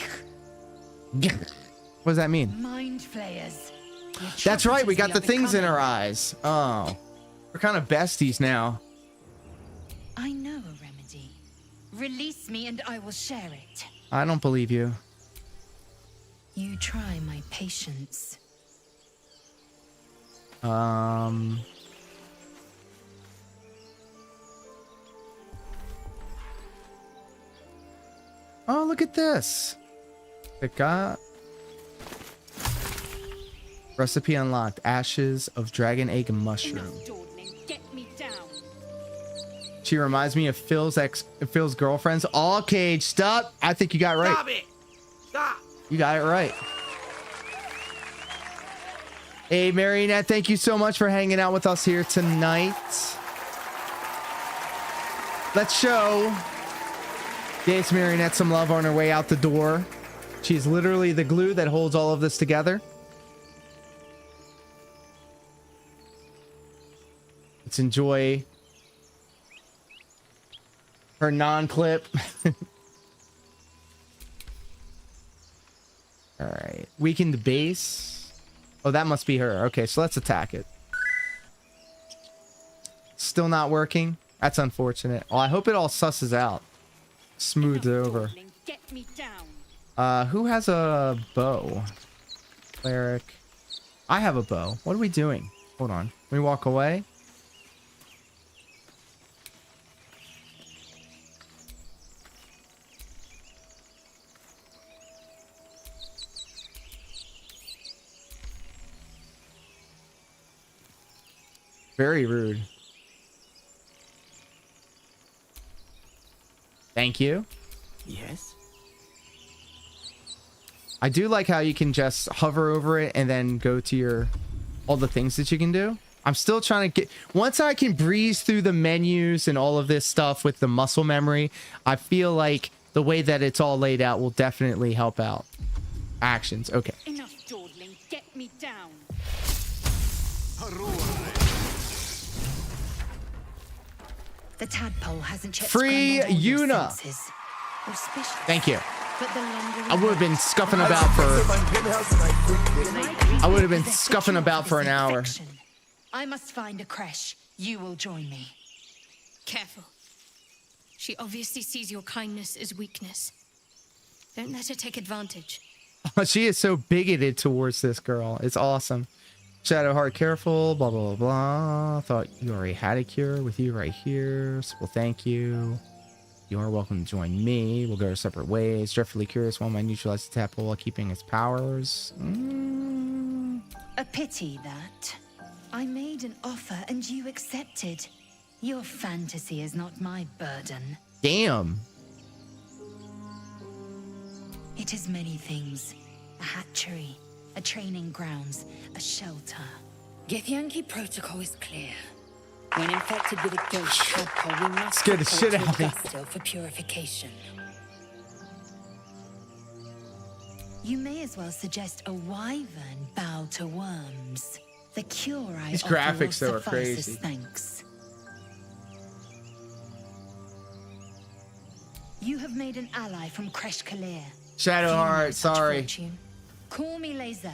What does that mean? Mind flayers. The That's right. We atrocities got the are things in becoming. our eyes. Oh. We're kind of besties now. I know a remedy. Release me and I will share it. I don't believe you. You try my patience. Oh, look at this. It got recipe unlocked. Ashes of dragon egg mushroom. Get me down. She reminds me of Phil's girlfriends. All cage. Stop. I think you got it right. Stop it. Stop. You got it right. Hey, Marionette, thank you so much for hanging out with us here tonight. Let's show Gates Marionette some love on her way out the door. She's literally the glue that holds all of this together. Let's enjoy her non-clip. All right. Weaken the base. Oh, that must be her. Okay, so let's attack it. Still not working. That's unfortunate. Well, I hope it all susses out. Smooths over. Get me down. Who has a bow? Cleric. I have a bow. What are we doing? Hold on. Can we walk away? Very rude. Thank you. Yes? I do like how you can just hover over it and then go to your all the things that you can do. I'm still trying to get once I can breeze through the menus and all of this stuff with the muscle memory. I feel like the way that it's all laid out will definitely help out. Actions. Okay. Enough dawdling. Get me down. The tadpole hasn't checked. Free Yuna. Thank you. But the longer I would have been scuffing about for. I would have been scuffing about for an hour. I must find a creche. You will join me. Careful. She obviously sees your kindness as weakness. Don't let her take advantage. She is so bigoted towards this girl. It's awesome. Shadowheart, careful, blah, blah, blah, blah. Thought you already had a cure with you right here. So, well, thank you. You are welcome to join me. We'll go our separate ways. Dreadfully curious one might neutralize the tadpole while keeping its powers. A pity that. I made an offer and you accepted. Your fantasy is not my burden. Damn. It is many things. A hatchery, a training grounds, a shelter. Githyanki protocol is clear. When infected with a ghost tadpole, we must Scared the shit report out of to me. Augusto for purification. You may as well suggest a wyvern bow to worms. The cure I These offer graphics, will though, are suffice crazy. as thanks. You have made an ally from Kresh Kalir. Shadowheart, sorry. Call me Lae'zel.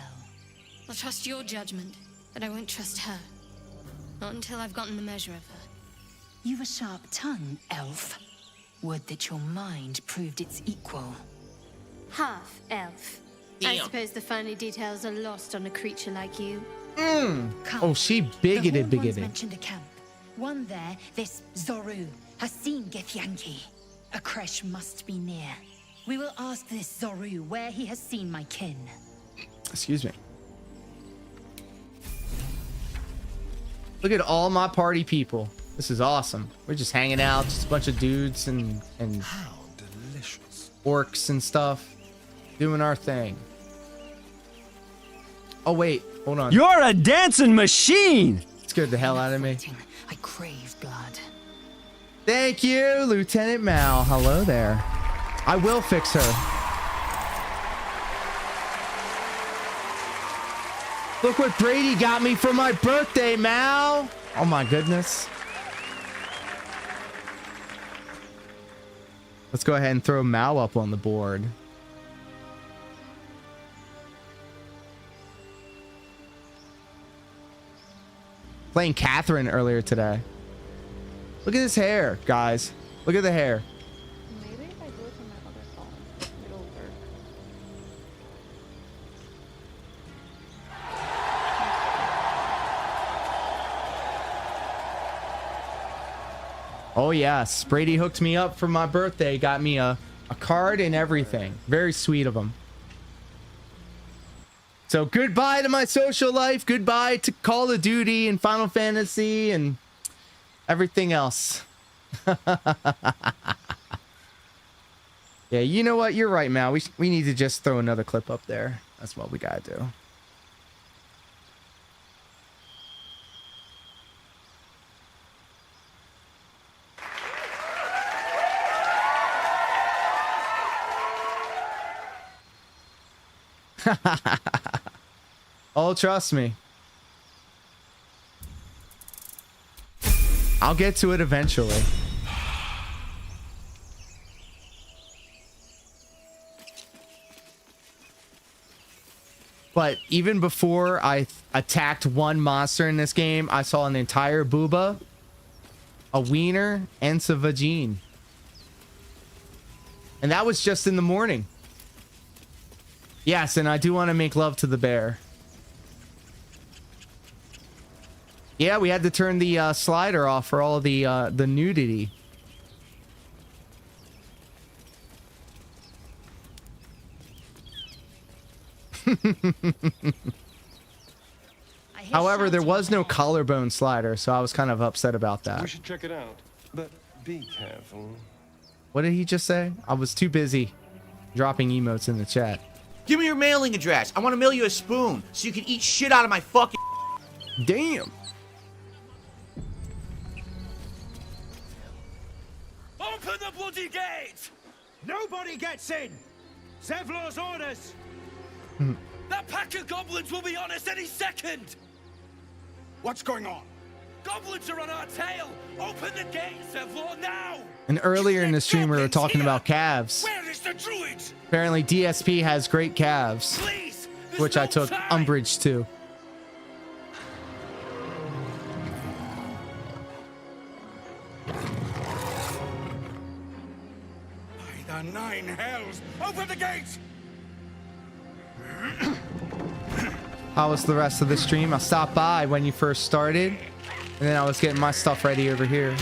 I'll trust your judgment, but I won't trust her. Not until I've gotten the measure of her. You've a sharp tongue, elf. Would that your mind proved its equal. Half elf. I suppose the finer details are lost on a creature like you. Oh, she bigoted, The Horned Ones bigoted. mentioned a camp. One there, this Zoru, has seen Githyanki. A Kresh must be near. We will ask this Zoru where he has seen my kin. Excuse me. Look at all my party people. This is awesome. We're just hanging out, just a bunch of dudes and How delicious. orcs and stuff, doing our thing. Oh wait, hold on. You're a dancing machine! Scared the hell out of me. I crave blood. Thank you, Lieutenant Mal. Hello there. I will fix her. Look what Brady got me for my birthday, Mal. Oh my goodness. Let's go ahead and throw Mal up on the board. Playing Catherine earlier today. Look at his hair, guys. Look at the hair. Maybe if I do it from my other phone, it'll work. Oh yes, Brady hooked me up for my birthday. Got me a card and everything. Very sweet of him. So goodbye to my social life. Goodbye to Call of Duty and Final Fantasy and everything else. Yeah, you know what? You're right, Mal. We need to just throw another clip up there. That's what we gotta do. Oh, trust me. I'll get to it eventually. But even before I attacked one monster in this game, I saw an entire booba, a wiener, and some vagine. And that was just in the morning. Yes, and I do want to make love to the bear. Yeah, we had to turn the slider off for all the nudity. However, there was no collarbone slider, so I was kind of upset about that. We should check it out, but be careful. What did he just say? I was too busy dropping emotes in the chat. Give me your mailing address. I want to mail you a spoon so you can eat shit out of my fucking... Damn. Open the bloody gate! Nobody gets in! Zevlor's orders! That pack of goblins will be on us any second! What's going on? Goblins are on our tail! Open the gate, Zevlor, now! And earlier in the stream, we were talking about calves. Where is the druid? Apparently, DSP has great calves, Please! which I took umbrage to. The nine hells! Open the gates! How was the rest of the stream? I stopped by when you first started, and then I was getting my stuff ready over here.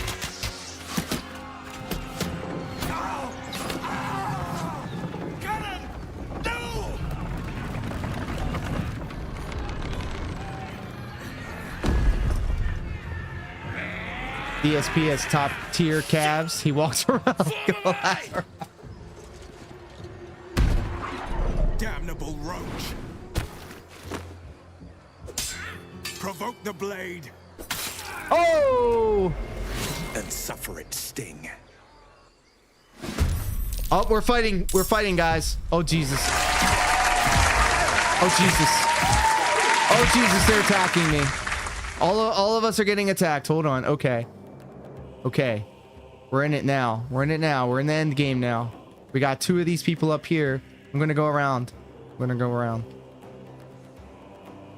DSP has top tier calves. He walks around. Damnable roach! Provoke the blade. Oh! And suffer its sting. Oh, we're fighting. We're fighting, guys. Oh, Jesus. Oh, Jesus. Oh, Jesus, they're attacking me. All of us are getting attacked. Hold on. Okay. Okay. We're in it now. We're in it now. We're in the end game now. We got 2 of these people up here. I'm going to go around. I'm going to go around.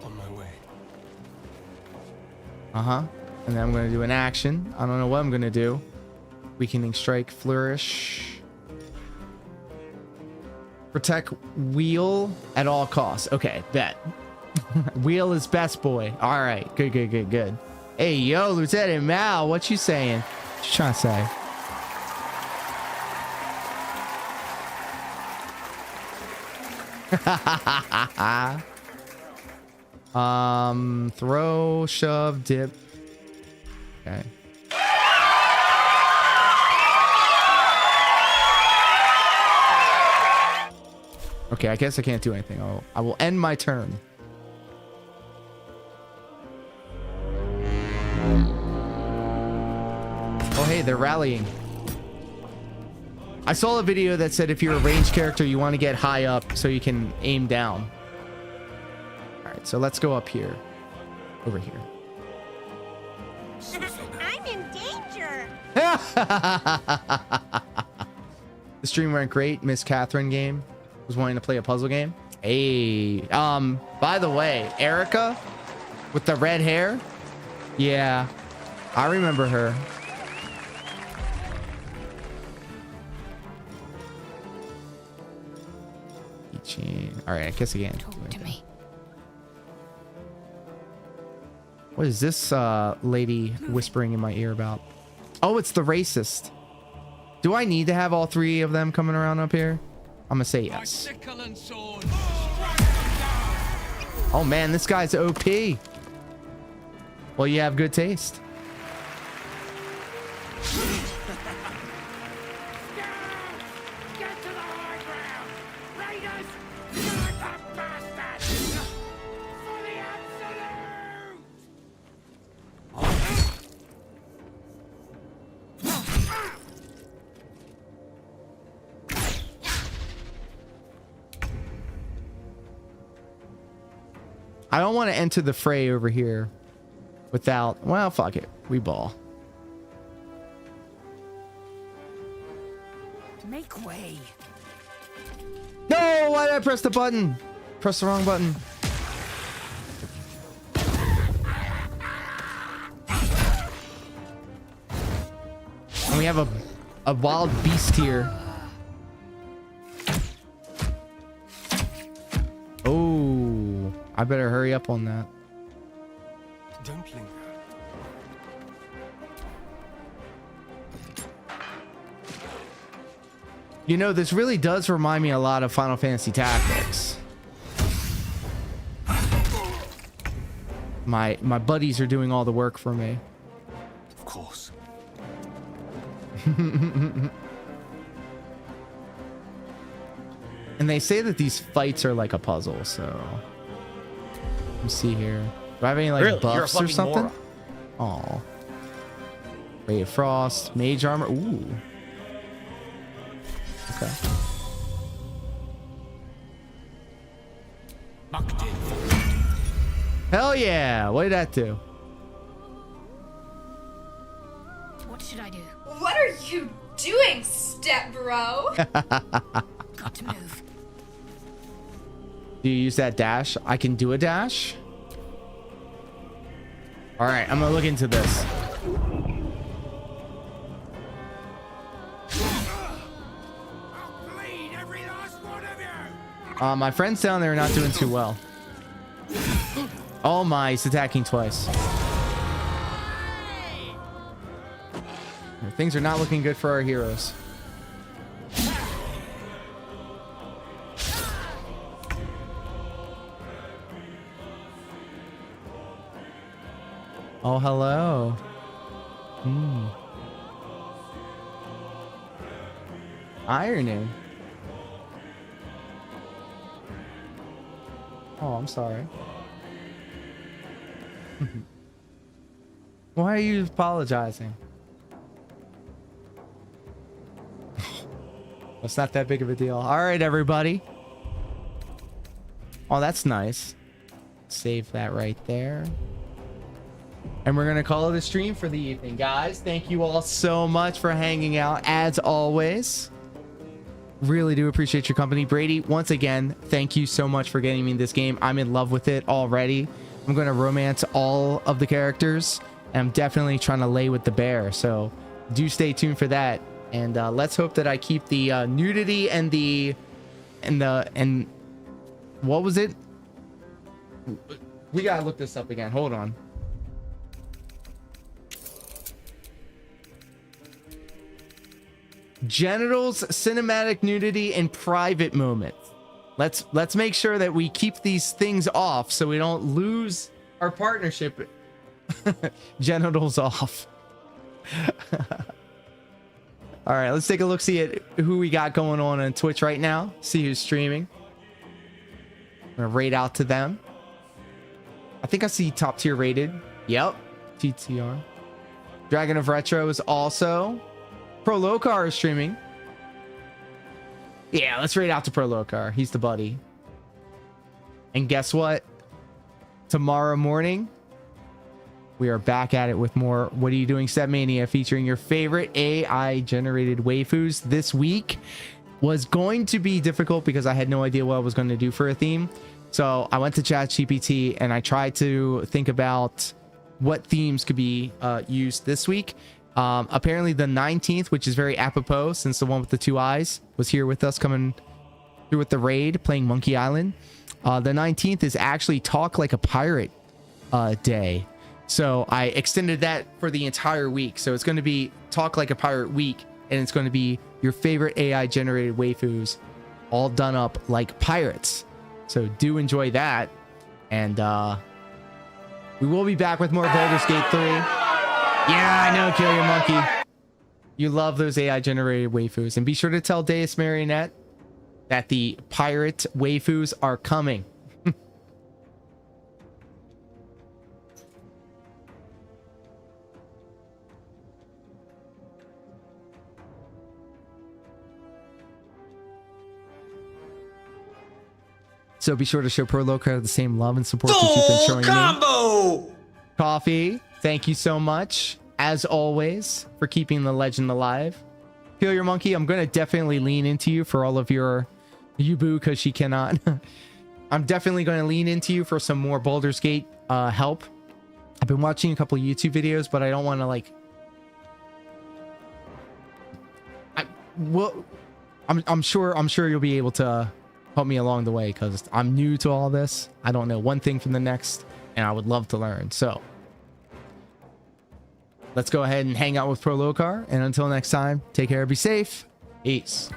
On my way. Uh-huh. And then I'm going to do an action. I don't know what I'm going to do. Weakening strike, flourish. Protect wheel at all costs. Okay, bet. Wheel is best boy. All right. Good, good, good, good. Hey, yo, Lieutenant Mal, what you saying? What you trying to say? Throw, shove, dip. Okay. Okay, I guess I can't do anything. I will end my turn. Oh, hey, they're rallying. I saw a video that said if you're a ranged character, you want to get high up so you can aim down. All right, so let's go up here. Over here. I'm in danger. The stream went great. Miss Catherine game was wanting to play a puzzle game. Hey, by the way, Erica with the red hair. Yeah, I remember her. All right, I guess again. Talk to me. What is this lady whispering in my ear about? Oh, it's the racist. Do I need to have all 3 of them coming around up here? I'm gonna say yes. Oh man, this guy's OP. Well, you have good taste. I don't want to enter the fray over here without... Well, fuck it. We ball. Make way. No! Why did I press the button? Press the wrong button. And we have a wild beast here. Oh, I better hurry up on that. Don't linger. You know, this really does remind me a lot of Final Fantasy Tactics. My buddies are doing all the work for me. Of course. And they say that these fights are like a puzzle, so let me see here. Do I have any like Really? buffs or something? Moron. Oh, Ray of Frost, Mage Armor. Ooh. Okay. Hell yeah! What did that do? What should I do? What are you doing, step bro? Got to move. Do you use that dash? I can do a dash. All right, I'm gonna look into this. My friends down there are not doing too well. Oh my, he's attacking twice. Things are not looking good for our heroes. Oh, hello. Ironing. Oh, I'm sorry. Why are you apologizing? It's not that big of a deal. All right, everybody. Oh, that's nice. Save that right there. And we're going to call it a stream for the evening, guys. Thank you all so much for hanging out, as always. Really do appreciate your company. Brady, once again, thank you so much for getting me this game. I'm in love with it already. I'm going to romance all of the characters. And I'm definitely trying to lay with the bear. So do stay tuned for that. And let's hope that I keep the nudity and what was it? We got to look this up again. Hold on. Genitals, cinematic nudity, and private moments. Let's make sure that we keep these things off so we don't lose our partnership. Genitals off. All right, let's take a look, see at who we got going on Twitch right now. See who's streaming. I'm gonna rate out to them. I think I see top tier rated. Yep, TTR. Dragon of Retro is also. Pro Locar is streaming. Yeah, let's rate out to Pro Locar. He's the buddy. And guess what? Tomorrow morning, we are back at it with more What Are You Doing Step Mania, featuring your favorite AI generated waifus. This week was going to be difficult because I had no idea what I was going to do for a theme. So I went to ChatGPT and I tried to think about what themes could be used this week. Apparently the 19th, which is very apropos since the one with the 2 eyes was here with us, coming through with the raid, playing Monkey Island. The 19th is actually Talk Like a Pirate day. So I extended that for the entire week. So it's going to be Talk Like a Pirate week, and it's going to be your favorite AI generated waifus all done up like pirates. So do enjoy that. And we will be back with more Baldur's Gate 3. Yeah, I know, Kill Your Monkey. You love those AI generated waifus. And be sure to tell Deus Marionette that the pirate waifus are coming. So be sure to show Pro Locar the same love and support that you've been showing me. Coffee, thank you so much, as always, for keeping the legend alive. Kill Your Monkey, I'm going to definitely lean into you for all of your Yubu, because she cannot. I'm definitely going to lean into you for some more Baldur's Gate help. I've been watching a couple of YouTube videos, but I don't want to like... I'm sure you'll be able to help me along the way, because I'm new to all this. I don't know one thing from the next, and I would love to learn. So let's go ahead and hang out with Pro Locar, and until next time, take care, be safe, peace.